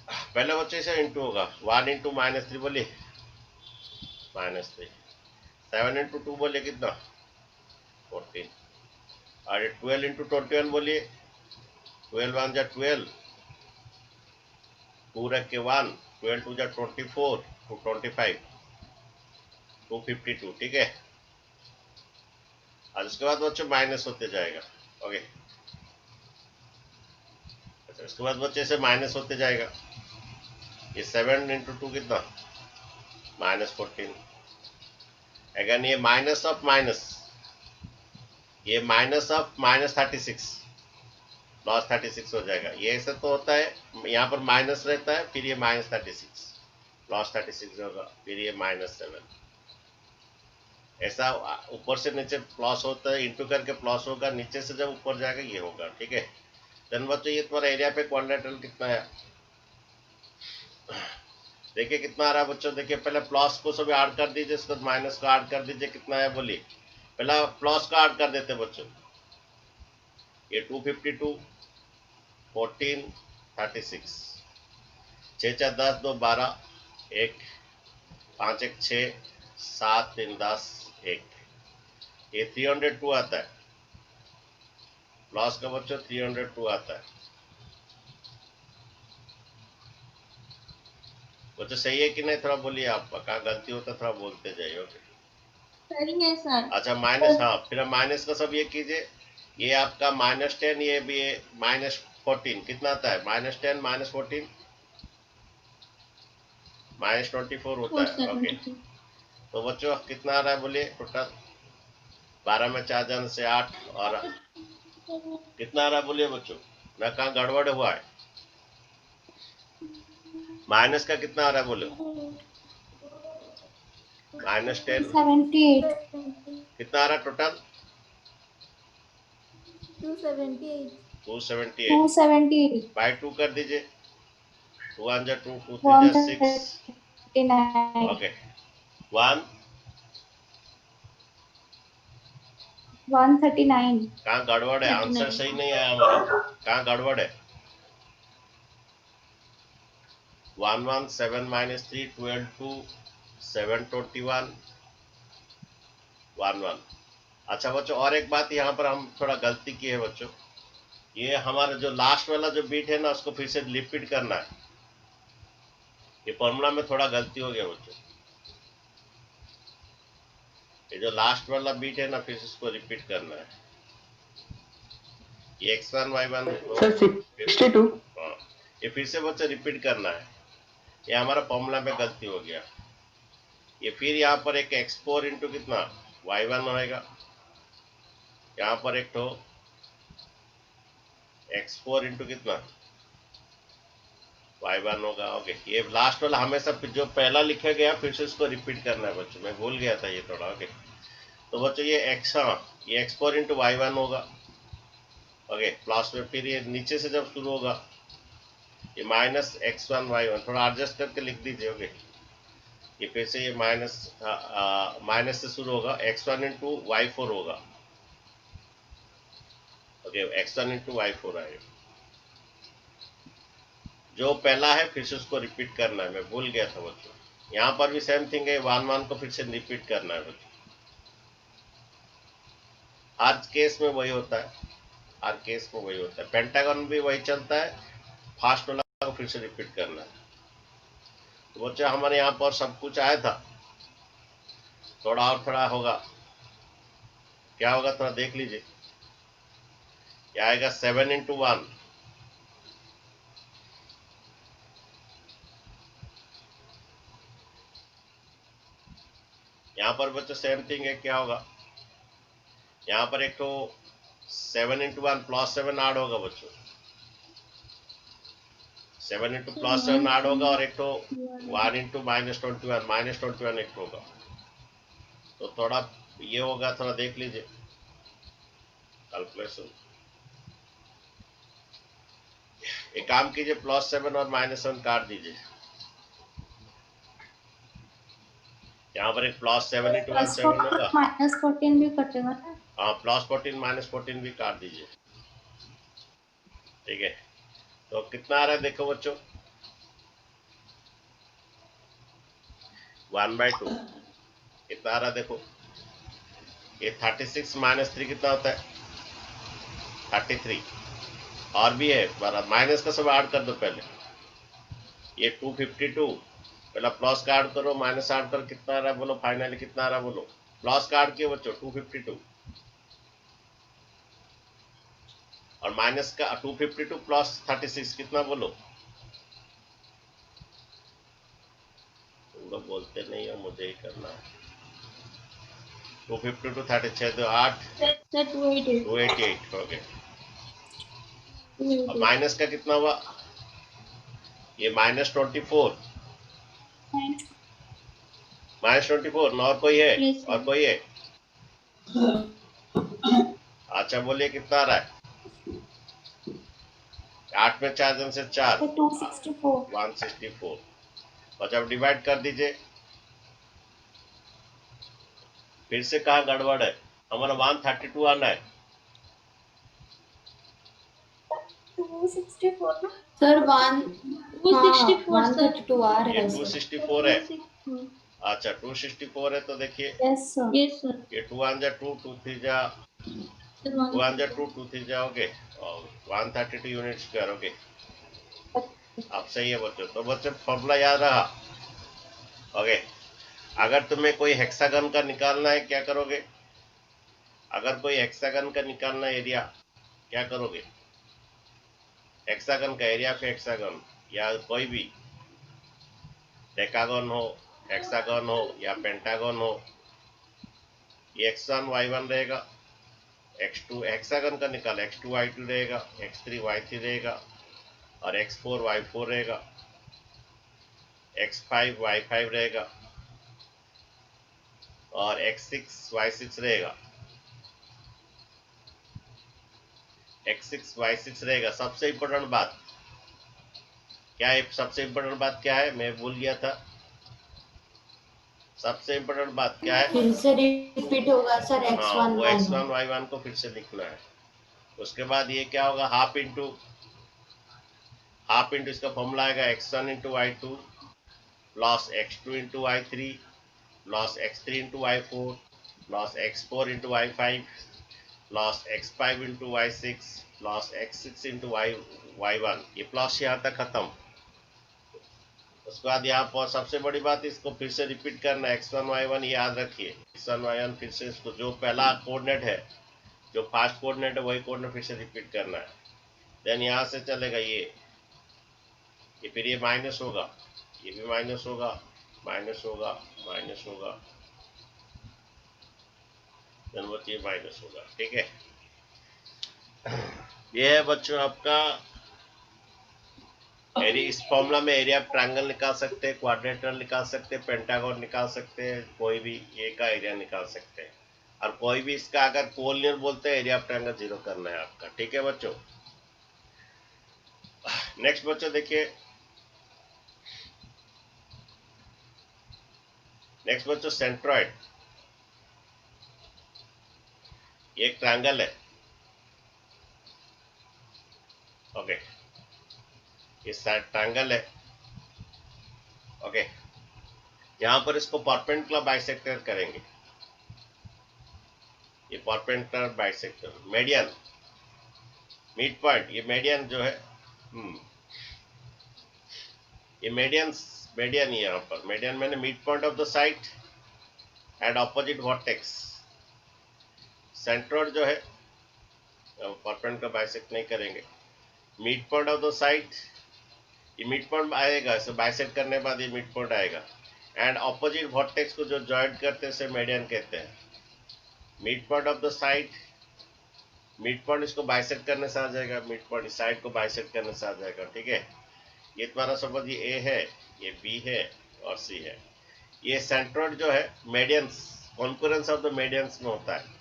पहले बच्चे से इंटू होगा, 1 इंटू -3 बोलिए, -3, 7 इंटू 2 बोलिए कितना, 14, और 12 इंटू 21 बोलिए, 12 1 जा 12, 2 रख के 1, 12 2 जा 24, 225, 252, ठीक है। और उसके बाद बच्चों माइनस होते जाएगा, ओके। अच्छा इसके बाद बच्चे से माइनस होते जाएगा। ये 7 इंटू 2 कितना, -14। अगेन ये माइनस ऑफ माइनस, ये माइनस ऑफ -36, -36 हो जाएगा। ये ऐसा तो होता है, यहाँ पर माइनस रहता है, फिर ये -36, +36 होगा, फिर ये -7। ऐसा ऊपर से नीचे प्लस होता है, इंटू करके प्लस होगा, नीचे से जब ऊपर जाएगा ये होगा। ठीक है, देन बच्चों ये तुम्हारा एरिया पे क्वाड्रेटरल कितना है, देखिए कितना आ रहा है बच्चों। देखिए पहले प्लस को सब ऐड कर दीजिए, उसके बाद माइनस को ऐड कर दीजिए, कितना है बोलिए। पहले प्लस को ऐड कर देते बच्चों, ये 252, 14, 36, 6 4 10, 2 12, 1 5 1 6, 7 3 10, 1, ये 302 आता है। प्लस का बच्चों 302 आता है। बच्चों सही है कि नहीं, थोड़ा बोलिए, आपका कहाँ गलती होता है थोड़ा बोलते जाइए। ओके, सही है सर। अच्छा माइनस, हाँ फिर माइनस का सब ये कीजिए, ये आपका -10, ये भी -14 कितना आता है, -10 -14 -24 होता है। ओके, 472। तो बच्चों कितना आ रहा है बोलिए टोटल, 12 में 4 जाने से 8, और कितना आ रहा है बोलिए बच्चों, ना कहाँ गड़बड़ हुआ है। माइनस का कितना आ रहा है बोलो, -10 78। कितना आ रहा है टोटल, 278। 278 278। बाय 2 कर दीजिए, 2 1 जा 2, 2 3 जा 6। 139। ओके, 1 139। कहाँ गड़बड़ है, आंसर 39। सही नहीं आया हमारा, कहाँ गड़बड़ है। 1 1 7 -3 12 2 7 21 1 1। अच्छा बच्चों और एक बात यहाँ पर हम थोड़ा गलती की है बच्चों, ये हमारा जो लास्ट वाला जो बीट है ना उसको फिर से रिपीट करना है। ये फॉर्मूला में थोड़ा गलती हो गया बच्चों, ये जो लास्ट वाला बीट है ना फिर से इसको रिपीट करना है। ये x1 y1 सर 62। हाँ, ये फिर से बच्चों रिपीट करना है, ये हमारा फॉर्मूला में गलती हो गया। ये फिर यहाँ पर एक x4 इंटू कितना y1 होएगा, यहाँ पर एक तो x4 इंटू कितना y1 होगा। ओके, ये लास्ट वाला हमेशा जो पहला लिखा गया फिर से इसको रिपीट करना है बच्चों, मैं भूल गया था ये थोड़ा। ओके, तो बच्चों ये x, हाँ ये x4 इंटू y1 होगा। ओके, प्लस में फिर ये नीचे से जब शुरू होगा ये -x1 y1, थोड़ा एडजस्ट करके लिख दीजिए। ओके, ये फिर से ये माइनस से शुरू होगा, x1 इंटू y4 होगा। ओके, x1 इंटू y4 आएगा, जो पहला है फिर से उसको रिपीट करना है, मैं भूल गया था बच्चों। यहाँ पर भी सेम थिंग है, 1 1 को फिर से रिपीट करना है बच्चों। हर केस में वही होता है, हर केस में वही होता है, पेंटागन भी वही चलता है, फास्ट वाला को फिर से रिपीट करना है। तो बच्चा हमारे यहाँ पर सब कुछ आया था, थोड़ा और थोड़ा होगा, क्या होगा थोड़ा देख लीजिए। क्या आएगा 7 इंटू 1, यहाँ पर बच्चों सेम थिंग है, क्या होगा यहाँ पर एक तो 7 इंटू 1 +7 ऐड होगा बच्चों, 7 इंटू +7 ऐड होगा, और एक तो 1 इंटू -21 एक होगा। तो थोड़ा ये होगा, थोड़ा देख लीजिए कैलकुलेशन। एक काम कीजिए, +7 और -7 काट दीजिए, यहाँ पर एक +7 इंटू 1 7 होगा, -14 भी कटेगा ना। हाँ +14 -14 भी काट दीजिए। ठीक है, तो कितना आ रहा है देखो बच्चों, 1/2 कितना आ रहा है देखो, ये 36 -3 कितना होता है 33, और भी है माइनस का सब ऐड कर दो पहले। ये 252 पहला प्लस का ऐड करो, माइनस ऐड करो, कितना आ रहा है बोलो, फाइनली कितना आ रहा है बोलो। प्लस का ऐड किया बच्चों 252, और माइनस का 252 प्लस 36 कितना बोलो? तुम लोग बोलते नहीं हो, मुझे ही करना है। 252 36 तो 8 सर 288 288 हो गए। और माइनस का कितना हुआ? ये -24 -24 और कोई है? Yes, sir. और कोई है? अच्छा बोलिए कितना आ रहा है? 8 में 4 जन से 4 सर 264 164। और जब डिवाइड कर दीजिए, फिर से कहाँ गड़बड़ है? हमारा 132 आना है। 264 ना सर 1 264 सर 132 आ रहा ये है सर। 264 है। अच्छा 264 है तो देखिए, यस सर ये 2 1 जा 2 2 3 जा 2 1 जा 2 2 3 जा ओके, और 132 यूनिट स्क्वायर ओके। अब सही है बच्चों, तो बच्चों फॉर्मूला याद रहा? ओके। अगर तुम्हें कोई हेक्सागन का निकालना है क्या करोगे? अगर कोई हेक्सागन का निकालना एरिया क्या करोगे? हेक्सागन का एरिया फिर हेक्सागन या कोई भी डेकागन हो, हेक्सागन हो या पेंटागन हो, ये x1 y1 रहेगा, x2 हेक्सागन का निकाल x2 y2 रहेगा, x3 y3 रहेगा और x4 y4 रहेगा, x5 y5 रहेगा और x6 y6 रहेगा, x6 y6 रहेगा। सबसे इम्पोर्टेंट बात क्या है? सबसे इम्पोर्टेंट बात क्या है? मैं भूल गया था। सबसे इम्पोर्टेंट बात क्या है? फिर से रिपीट होगा सर हाँ, x1 वो y1। x1 y1 को फिर से लिखना है। उसके बाद ये क्या होगा? हाफ इंटू इसका फॉर्मूला आएगा x1 into y2 plus x2 into y3 plus x3 into y4 plus x4 into y5 plus x5 into y6 plus x6 into y1। ये प्लस यहाँ तक खत्म। उसके बाद यहाँ पर सबसे बड़ी बात, इसको फिर से रिपीट करना है। x1 y1 याद रखिए, x1 y1 फिर से इसको जो पहला कोऑर्डिनेट है, जो फर्स्ट कोऑर्डिनेट है, वही कोऑर्डिनेट फिर से रिपीट करना है। देन यहाँ से चलेगा ये फिर ये माइनस होगा, ये भी माइनस होगा, माइनस होगा, माइनस होगा, देन वो ये माइनस होगा। ठीक है, ये है बच्चों आपका एरिया। इस फॉर्मूला में एरिया ऑफ ट्रायंगल निकाल सकते हैं, क्वाड्रेटर निकाल सकते हैं, पेंटागन निकाल सकते हैं, कोई भी ए का एरिया निकाल सकते हैं। और कोई भी इसका अगर कोलिनियर बोलते हैं, एरिया ऑफ ट्रायंगल 0 करना है आपका। ठीक है बच्चों। नेक्स्ट बच्चों देखिए, नेक्स्ट बच्चों सेंट्रॉइड। ये एक ट्रायंगल है ओके, ये ट्रायंगल है ओके। यहाँ पर इसको परपेंडिकुलर बाइसेक्टर करेंगे, ये perpendicular bisector. Median, mid point, ये मीडियन जो है ये मीडियन यहाँ पर मीडियन मैंने mid point of the site and opposite vertex. Centroid जो है परपेंडिकुलर बाइसेक्ट नहीं करेंगे। Mid point of the site, ये मिड पॉइंट आएगा, इसे बाइसेक्ट करने के बाद ये मिड पॉइंट आएगा। एंड ऑपोजिट वर्टेक्स को जो जॉइंट करते हैं उसे मीडियन कहते हैं। Mid point of the site, mid point इसको बाइसेक्ट करने से आ जाएगा, मिड पॉइंट इस साइड को बाइसेक्ट करने से आ जाएगा। ठीक है, ये तुम्हारा सपोज ये ए है, ये बी है और सी है। ये सेंट्रोइड जो है medians, concurrence of the medians में होता है।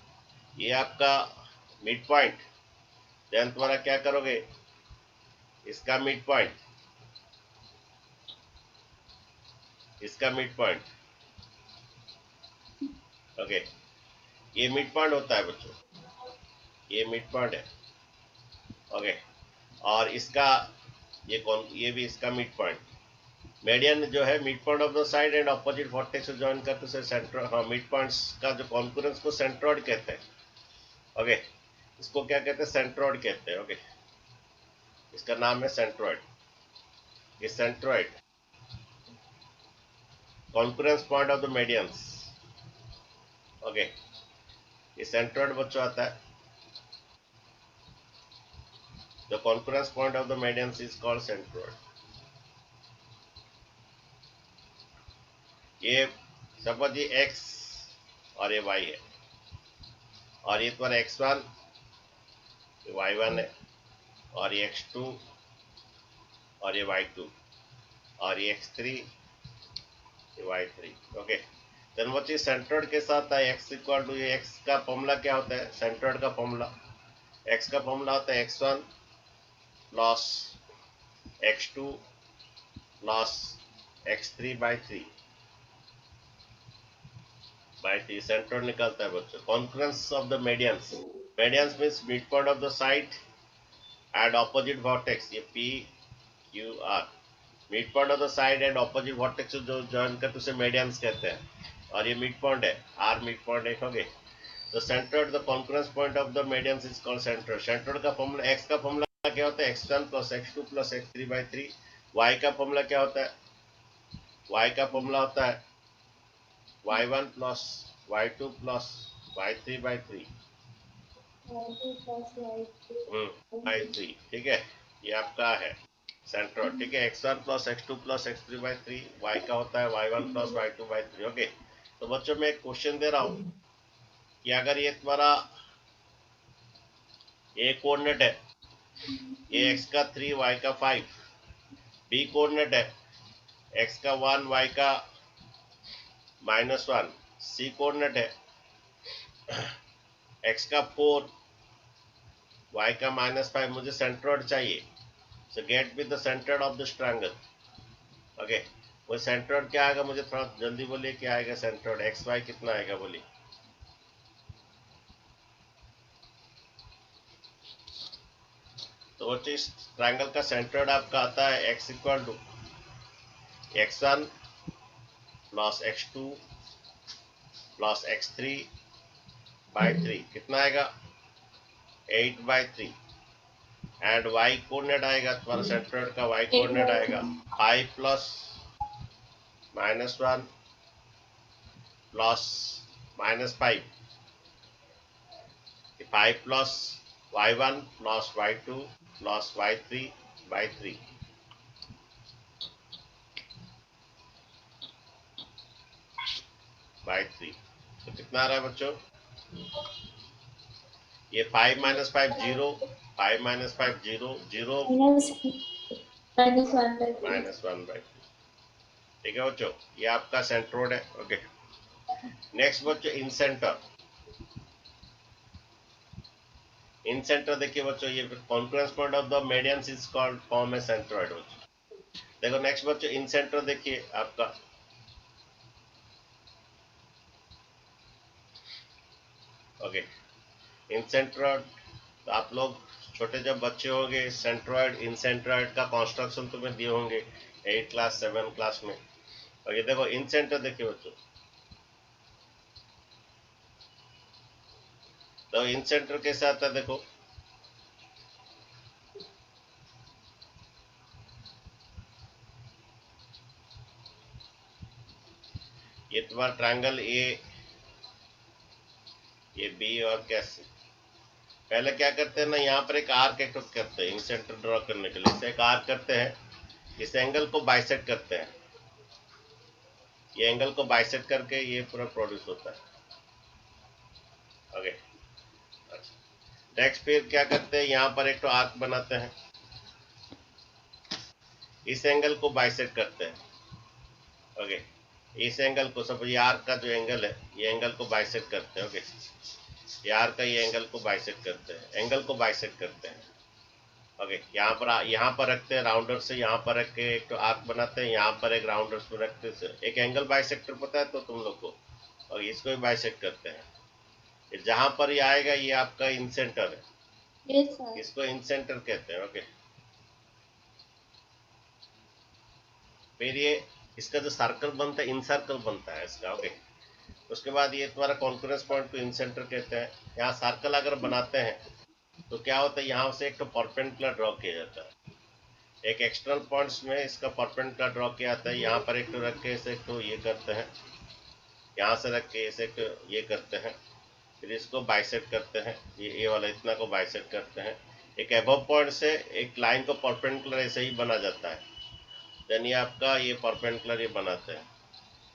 ये आपका मिड पॉइंट, देन तुम्हारा क्या करोगे, इसका मिड पॉइंट, इसका मिड पॉइंट ओके। ये मिड पॉइंट होता है बच्चों, ये मिड पॉइंट है ओके। और इसका ये भी इसका मिड पॉइंट। मीडियन जो है mid point of the side and opposite vertex से जॉइन करते से सेंट्रोइड, हाँ मिड पॉइंट्स का जो कॉन्करेंस को सेंट्रोइड कहते हैं ओके। इसको क्या कहते हैं? सेंट्रोइड कहते हैं ओके। इसका नाम है सेंट्रोइड। ये centroid concurrence point of the medians okay. ये सेंट्रोइड बच्चों आता है। The conference point of the medians is called centroid. ये सपोज ये x और ये y है, और ये तुम्हारा x1 y1 है, और ये x2 और ये y2, और ये x3 ये y3। ओके, देन वो चीज सेंट्रोइड के साथ है x इक्वल टू, ये x का फॉर्मूला क्या होता है सेंट्रोइड का फॉर्मूला? x का फॉर्मूला होता है x1 plus x2 plus x3 by 3 centroid निकलता है बच्चों। Conference of the medians, medians means mid point of the side and opposite vertex, ये P Q R, mid point of the side and opposite vertex जो join करते उसे medians कहते हैं, और ये मिड पॉइंट है, R मिड पॉइंट है। ओके, तो centroid the conference point of the medians is called centroid. Centroid का फॉर्मूला, x का फॉर्मूला क्या होता है x1 plus x2 plus x3 by 3, y का फॉर्मूला क्या होता है, y का फॉर्मूला होता है y1 plus y2 plus y3 by 3 by 3। ठीक है, ये आपका है सेंट्रोइड। ठीक है, x1 plus x2 plus x3 by 3, y का होता है y1 plus y2 by 3। Okay, तो बच्चों मैं एक क्वेश्चन दे रहा हूँ कि अगर ये तुम्हारा ए कोऑर्डिनेट है, ये x का 3 y का 5, बी कोऑर्डिनेट है x का 1 y का -1, सी कोऑर्डिनेट है x का 4 y का -5, मुझे सेंट्रोइड चाहिए। सो gate with the centroid of the triangle. Okay, वो सेंट्रोइड क्या आएगा, मुझे थोड़ा जल्दी बोलिए क्या आएगा सेंट्रोइड, एक्स वाई कितना आएगा बोलिए। तो वो चीज ट्रायंगल का सेंट्रोइड आपका आता है x equal to x1 plus x2 plus x3 by 3, कितना आएगा 8 बाई 3, एंड y कोऑर्डिनेट आएगा तुम्हारा सेंट्रोइड का, y कोऑर्डिनेट आएगा 5 plus -1 plus -5, 5 plus y1 plus y2 plus y3 by 3। तो कितना आ रहा है बच्चों, ये 5 - 5 0, 5 - 5 0 0 -1 बाई 2। ठीक है बच्चों, ये आपका सेंट्रोइड है। ओके, नेक्स्ट बच्चों इन सेंटर। इन सेंटर देखिए बच्चों, ये conference point of the medians is called form A centroid बच्चों। देखो नेक्स्ट बच्चों इन सेंटर देखिए आपका, ओके इन सेंट्रोइड, तो आप लोग छोटे जब बच्चे होंगे सेंट्रोइड इन सेंट्रोइड का कंस्ट्रक्शन तुम्हें दिए होंगे 8 क्लास 7 क्लास में। और ये देखो इन सेंटर देखिए बच्चों, तो इन सेंटर कैसे आता है देखो, ये तुम्हारा ट्रायंगल ए, ये बी और कैसे, पहले क्या करते हैं ना, यहाँ पर एक आर्क एक्ट करते हैं इन सेंटर ड्रॉ करने के लिए, इसे एक आर्क करते हैं, इस एंगल को बाइसेक्ट करते हैं, ये एंगल को बाइसेक्ट करके ये पूरा प्रोड्यूस होता है। ओके, नेक्स्ट फिर क्या करते हैं, यहाँ पर एक तो आर्क बनाते हैं, इस एंगल को बाइसेक्ट करते हैं। ओके, इस एंगल को, सब ये आर्क का जो एंगल है ये एंगल को बाइसेक्ट करते हैं। ओके, ये आर्क का ये एंगल को बाइसेक्ट करते हैं, एंगल को बाइसेक्ट करते हैं। ओके, यहाँ पर रखते हैं राउंडर से, यहाँ पर रख के एक तो आर्क बनाते हैं, यहाँ पर एक राउंडर से रखते हैं, एक एंगल बाइसेक्टर पता है तो तुम लोग को, और इसको भी बाइसेक्ट करते हैं। जहां पर ये आएगा ये आपका इन सेंटर है, Yes, sir. इसको इन सेंटर कहते हैं। ओके, फिर ये इसका जो सर्कल बनता है इन सर्कल बनता है इसका। ओके, उसके बाद ये तुम्हारा कॉन्फ्रेंस पॉइंट को इन सेंटर कहते हैं। यहाँ सर्कल अगर बनाते हैं तो क्या होता है, यहाँ से एक तो परपेंडिकुलर ड्रॉ किया जाता है, एक एक्सटर्नल पॉइंट्स में इसका परपेंडिकुलर ड्रॉ किया जाता है। यहाँ पर एक तो रख के इसे तो ये करते हैं, यहाँ से रख के इसे ये करते हैं, फिर इसको बाइसेक्ट करते हैं, ये वाला इतना को बाइसेक्ट करते हैं, एक एबव पॉइंट से एक लाइन को परपेंडिकुलर ऐसे ही बना जाता है। देन ये आपका ये परपेंडिकुलर ये बनाते हैं।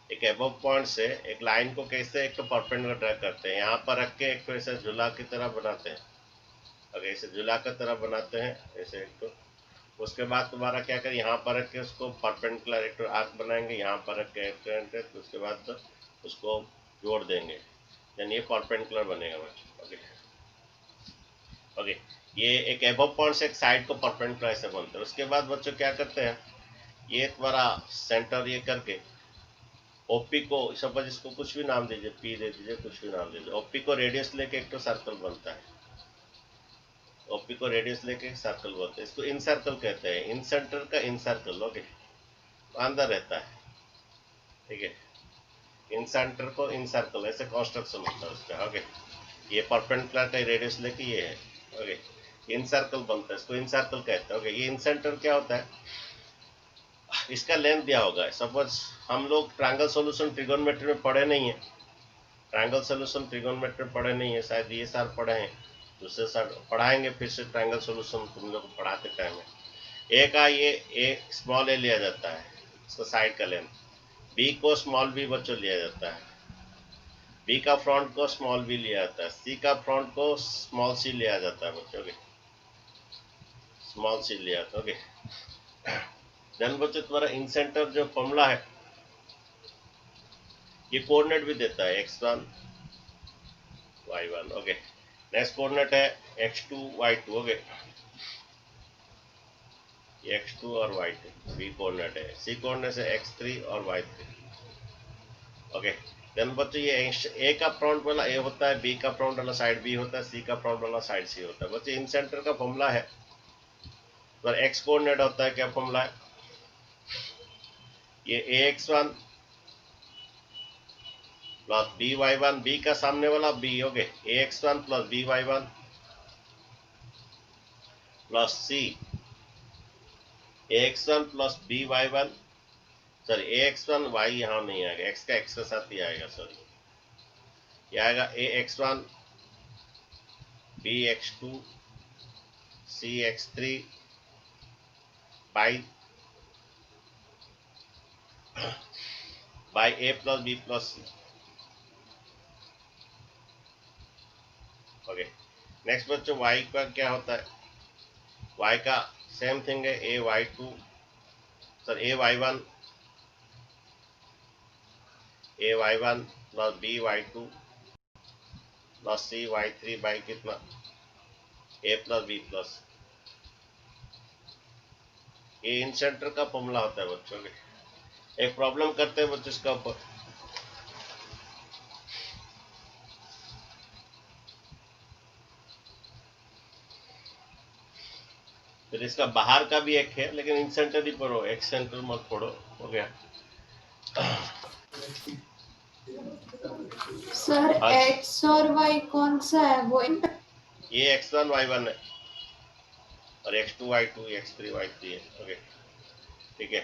एक एबव पॉइंट से एक लाइन को कैसे एक तो परपेंडिकुलर ड्रा करते हैं, यहाँ पर रख के एक तो ऐसे झूला की तरह बनाते हैं। अगर ऐसे झूला की तरह बनाते हैं ऐसे एक तो, उसके बाद दोबारा क्या करें, यहाँ पर रख के उसको परपेंडिकुलर एक आर्क बनाएंगे, यहाँ पर रख के तो उसके बाद तो उसको जोड़ देंगे, यानी ये परपेंडिकुलर बनेगा बच्चों। ओके ओके, ये एक एबव पॉइंट से एक साइड को परपेंडिकुलर ऐसे बनते हैं। उसके बाद बच्चों क्या करते हैं, ये तुम्हारा सेंटर ये करके ओपी को सपोज इसको कुछ भी नाम दीजिए, पी दे दीजिए, कुछ भी नाम दीजिए। ओपी को रेडियस लेके एक तो सर्कल बनता है, ओपी को रेडियस लेके सर्कल बोलते हैं, इसको इन सर्कल कहते हैं। इन सेंटर का इन सर्कल, ओके, अंदर रहता है, ठीक है। इन सेंटर को इन सर्कल ऐसे कंस्ट्रक्शन होता है उसका। ओके, ये परपेंडिकुलर का रेडियस लेके ये है, ओके, इन सर्कल बनता है, इसको इन सर्कल कहते हैं। ओके, ये इन सेंटर क्या होता है, इसका लेंथ दिया होगा। सपोज हम लोग ट्रायंगल सॉल्यूशन ट्रिगोनोमेट्री में पढ़े नहीं है, ट्रायंगल सॉल्यूशन ट्रिगोनोमेट्री में पढ़े नहीं है, शायद ये साल पढ़े हैं, दूसरे साल पढ़ाएंगे फिर से ट्रायंगल सॉल्यूशन तुम लोग पढ़ाते टाइम में। ए का ये ए स्मॉल ए लिया जाता है, इसका साइड का लेंथ। बी को स्मॉल बी बच्चों लिया जाता है, बी का फ्रंट को स्मॉल बी लिया जाता है, सी का फ्रंट को स्मॉल सी लिया जाता है बच्चों के, स्मॉल सी लिया जाता है। ओके, देन बच्चों तुम्हारा इन सेंटर जो फॉर्मूला है ये कोऑर्डिनेट भी देता है x1 y1। Okay, next coordinate है x2 y2। ओके, ये x2 और y2 बी कोऑर्डिनेट है, सी कोऑर्डिनेट है x3 और y3। ओके, देन बच्चों ये ए का फ्रंट वाला ए होता है, बी का फ्रंट वाला साइड बी होता है, सी का फ्रंट वाला साइड सी होता है। बच्चों इन सेंटर का फॉर्मूला है, तो x कोऑर्डिनेट होता है, क्या फॉर्मूला है, ये ax1 प्लस by1, बी का सामने वाला B. Okay, ax1 plus by1 plus C ax1 plus by1, sorry ax1 y यहाँ नहीं आएगा, x का x के साथ ही आएगा, सॉरी ये आएगा ax1 bx2 cx3 by a plus b plus C. Okay, next बच्चों y का क्या होता है, y का सेम थिंग है, a y2 सर a y1 plus b y2 plus c y3 by कितना a प्लस b प्लस। ये इन सेंटर का फॉर्मूला होता है बच्चों के। एक प्रॉब्लम करते हैं बच्चों इसका ऊपर, फिर इसका बाहर का भी एक है, लेकिन इन सेंटर ही पढ़ो, एक सेंटर मत पढ़ो। हो गया सर x और y कौन सा है, वो ये x1 y1 है और x2 y2 x3 y3 है। ओके, ठीक है।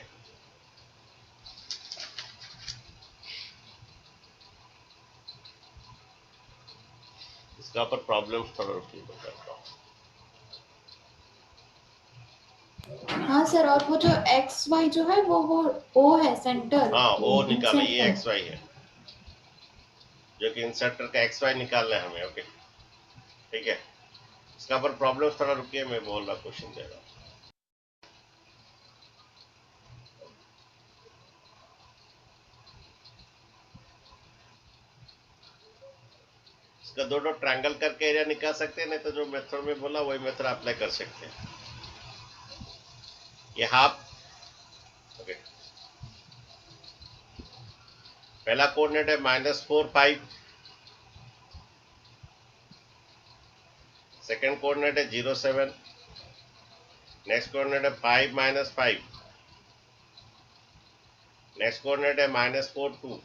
इसका पर प्रॉब्लम थोड़ा रुकिए बताता हूँ। हाँ सर, और वो जो x y जो है वो o है सेंटर। हाँ, ओ निकाला, ये एक्स वाई है, जो कि इन सेंटर का एक्स वाई निकालना है हमें। ओके, ठीक है। इसका पर प्रॉब्लम थोड़ा रुकिए, मैं बोल रहा क्वेश्चन दे रहा हूँ। इसका दोनों ट्रायंगल करके एरिया निकाल सकते हैं, नहीं तो जो मेथड में बोला वही मेथड अप्लाई कर सकते हैं। ये हाफ, ओके, पहला कोऑर्डिनेट है -4 5, सेकंड कोऑर्डिनेट है 0 7, नेक्स्ट कोऑर्डिनेट है 5 -5, नेक्स्ट कोऑर्डिनेट है -4 2।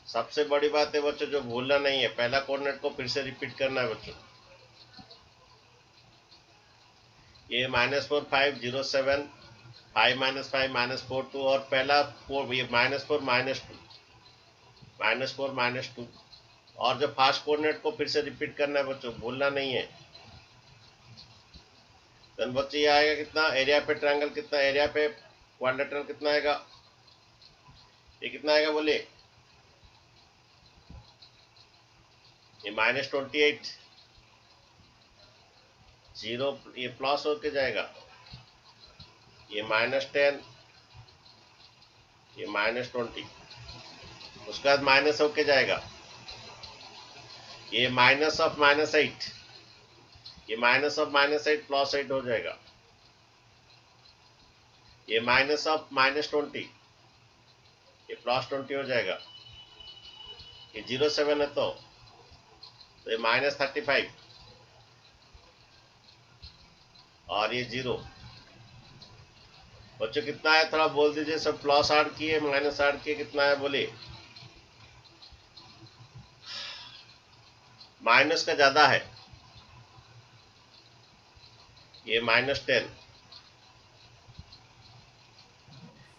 सबसे बड़ी बात है बच्चों, जो भूलना नहीं है, पहला कोऑर्डिनेट को फिर से रिपीट करना है बच्चों। ये -4 5 0 7 5 -5 -4 2, और पहला 4 ये -4 -2 -4 -2, और जो फास्ट कोऑर्डिनेट को फिर से रिपीट करना है बच्चों, भूलना नहीं है। तो बच्चे ये आएगा कितना, एरिया पे ट्रायंगल कितना, एरिया पे क्वाड्रेटरल कितना आएगा, ये कितना आएगा बोलिए, ये -28, 0 ये प्लस होके जाएगा, ये -10, ये -20, उसके बाद माइनस होके जाएगा, ये माइनस ऑफ -8, ये माइनस ऑफ -8 +8 हो जाएगा, ये माइनस ऑफ -20 ये +20 हो जाएगा, ये 0.7 है तो ये -35 और ये 0। बच्चों कितना है थोड़ा बोल दीजिए, सब प्लस ऐड किए माइनस ऐड किए, कितना है बोलिए। माइनस का ज्यादा है, ये -10,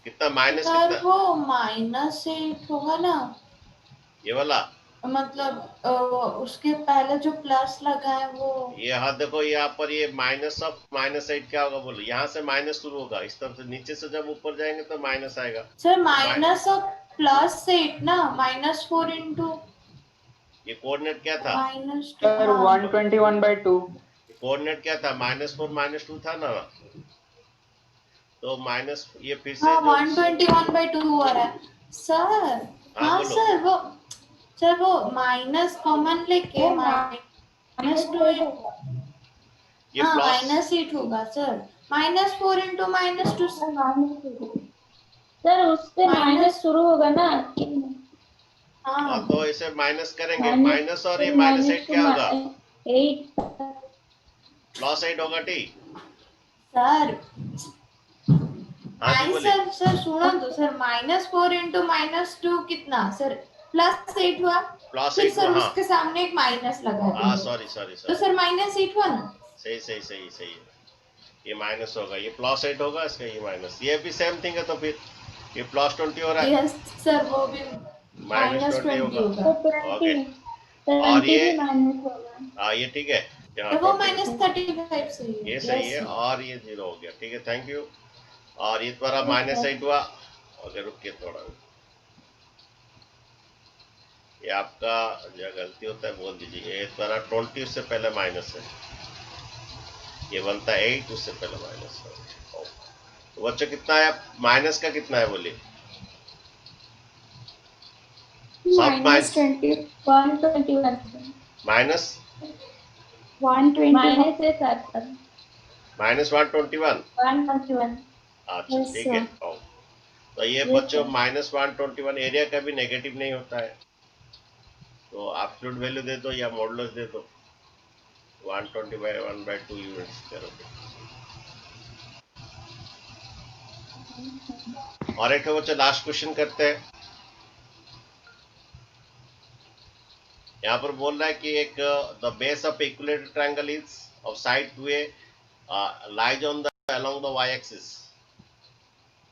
कितना माइनस सर कितना, वो -8 होगा ना, ये वाला, मतलब उसके पहले जो प्लस लगा है वो। ये हाँ देखो यहाँ पर ये माइनस ऑफ -8 क्या होगा बोलो, यहाँ से माइनस शुरू होगा, इस तरफ से नीचे से जब ऊपर जाएंगे तो माइनस आएगा। सर माइनस ऑफ +8 ना, -4 इंटू ये कोऑर्डिनेट क्या था, -2। सर 121/2। कोऑर्डिनेट क्या था, -4 -2 था ना, तो माइनस ये फिर से हाँ जो 121/2 आ रहा है सर। हाँ हाँ बोलो, सर वो माइनस कॉमन लेके -2, ये हाँ प्लस, -8 होगा सर, -4 इंटू -2। सर उससे माइनस, माइनस शुरू होगा ना कि हाँ तो इसे माइनस करेंगे, माइनस माइनस और ये -8 क्या होगा, 8। +8 होगा ठीक। सर। हाँ जी नहीं बोलिए, सर सुनो तो सर, -4 इंटू -2 कितना सर, +8 हुआ। फिर +8 सर हाँ उसके सामने एक माइनस लगा हाँ, देंगे, सॉरी सॉरी तो सॉरी, सर -8 हुआ ना। सही सही सही सही है, ये माइनस होगा, ये +8 होगा, इसका ये माइनस, ये भी सेम थिंग है, तो फिर ये +20 हो रहा है, यस सर, वो भी -20 -20 होगा, तो होगा। ओके। 20 और 20 ये भी माइनस होगा। हाँ ये ठीक है, यहाँ तो वो 20 -35 सही है। ये सही यस है, सर। और ये 0 हो गया, ठीक है, थैंक यू। और ये तुम्हारा -8 हुआ, ओके रुकिए थोड़ा, ये आपका जो गलती होता है बोल दीजिए, ये तुम्हारा 20 उससे पहले माइनस है, ये बनता है 8 उससे पहले माइनस है, तो बच्चों कितना है, माइनस का कितना है बोलिए, सब माइनस, 121 माइनस 120 माइनस है सर, -121, 121। अच्छा Yes, ठीक है। sir. तो ये Yes, बच्चों sir. -121 एरिया का भी नेगेटिव नहीं होता है, तो एब्सोल्यूट वैल्यू दे दो या मॉडुलस दे दो, 120/1/2 यूनिट्स करोगे। और एक बच्चों लास्ट क्वेश्चन करते हैं, यहाँ पर बोल रहा है कि एक the base of equilateral triangle is of side 2a lies on the along the y axis.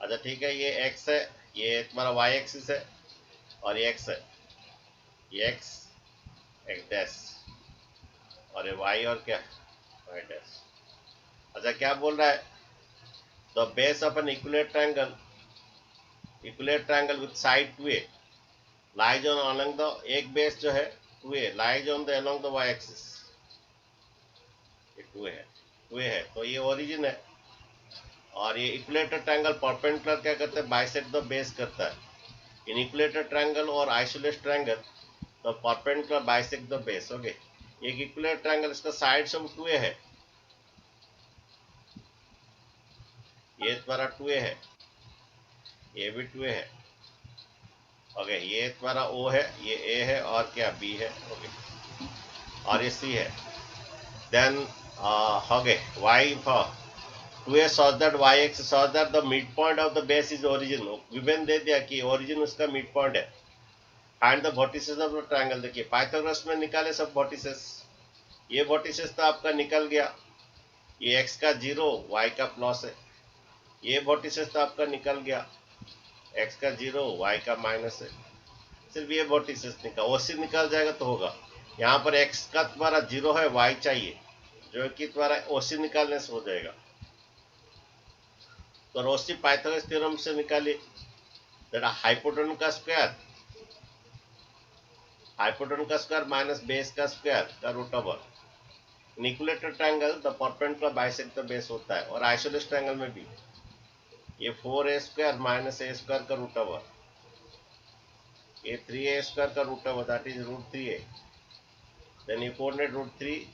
अच्छा ठीक है, ये x है, ये तुम्हारा y एक्सिस है, और ये x है, ये x डैश, और ये y और क्या y डैश। अच्छा क्या बोल रहा है, the base of an equilateral triangle with side 2a lies on along the, एक बेस जो है 2a lies on the along the y axis, ये 2a है, तो ये ओरिजिन है, और ये इक्विलेटरल ट्रायंगल परपेंडिकुलर क्या करता है, बाइसेक्ट द बेस करता है। इन इक्विलेटरल ट्रायंगल और isolated triangle the perpendicular bisect the base, okay. एक इक्विलेटरल ट्रायंगल, इसका साइड सब 2a है, ये तुम्हारा 2a है, ये भी 2a है, ओके। ये तुम्हारा O है, ये A है, और क्या B है, ओके, और ये C है। Then okay y for 2a such that y axis such that the midpoint of the base is origin, विभिन्न दे दिया कि origin उसका midpoint है। Find the vertices of the triangle, देखिए पाइथागोरस में निकाले सब वर्टिसेस, ये वर्टिसेस तो आपका निकल गया, ये x का 0 y का प्लस है, ये वर्टिसेस तो आपका निकल गया, x का 0 y का माइनस है, सिर्फ ये वर्टिसेस निकाल, ओसी निकाल जाएगा तो होगा। यहाँ पर एक्स का तुम्हारा 0 है, वाई चाहिए, जो कि तुम्हारा ओसी निकालने से हो जाएगा। तो रोसी पाइथागोरस थ्योरम से निकालिए, हाइपोटेनस का स्क्वायर माइनस बेस का स्क्वायर का root over. In equilateral triangle the perpendicular bisect the base होता है, और आइसोलेस ट्रायंगल में भी ये 4a square minus a square का रूट ओवर, ये 3a स्क्वायर का root over, that is root 3a। Then ये कोऑर्डिनेट रूट 3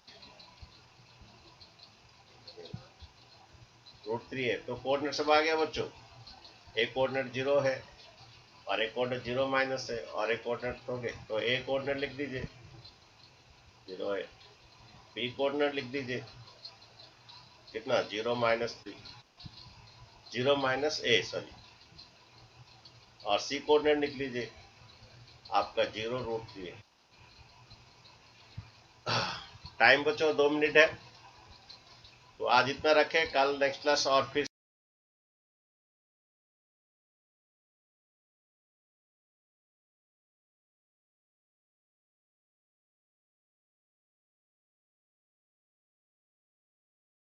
है, तो कोऑर्डिनेट सब आ गया बच्चों। एक कोऑर्डिनेट 0 है और एक कोऑर्डिनेट 0 माइनस है और एक कोऑर्डिनेट हो गए, तो ए कोऑर्डिनेट लिख दीजिए 0 है, बी कोऑर्डिनेट लिख दीजिए कितना 0 माइनस 3, 0 माइनस ए सॉरी, और सी कोऑर्डिनेट लिख लीजिए आपका 0 रूट 3 है। टाइम बच्चों 2 मिनट है, तो आज इतना रखें, कल नेक्स्ट क्लास और फिर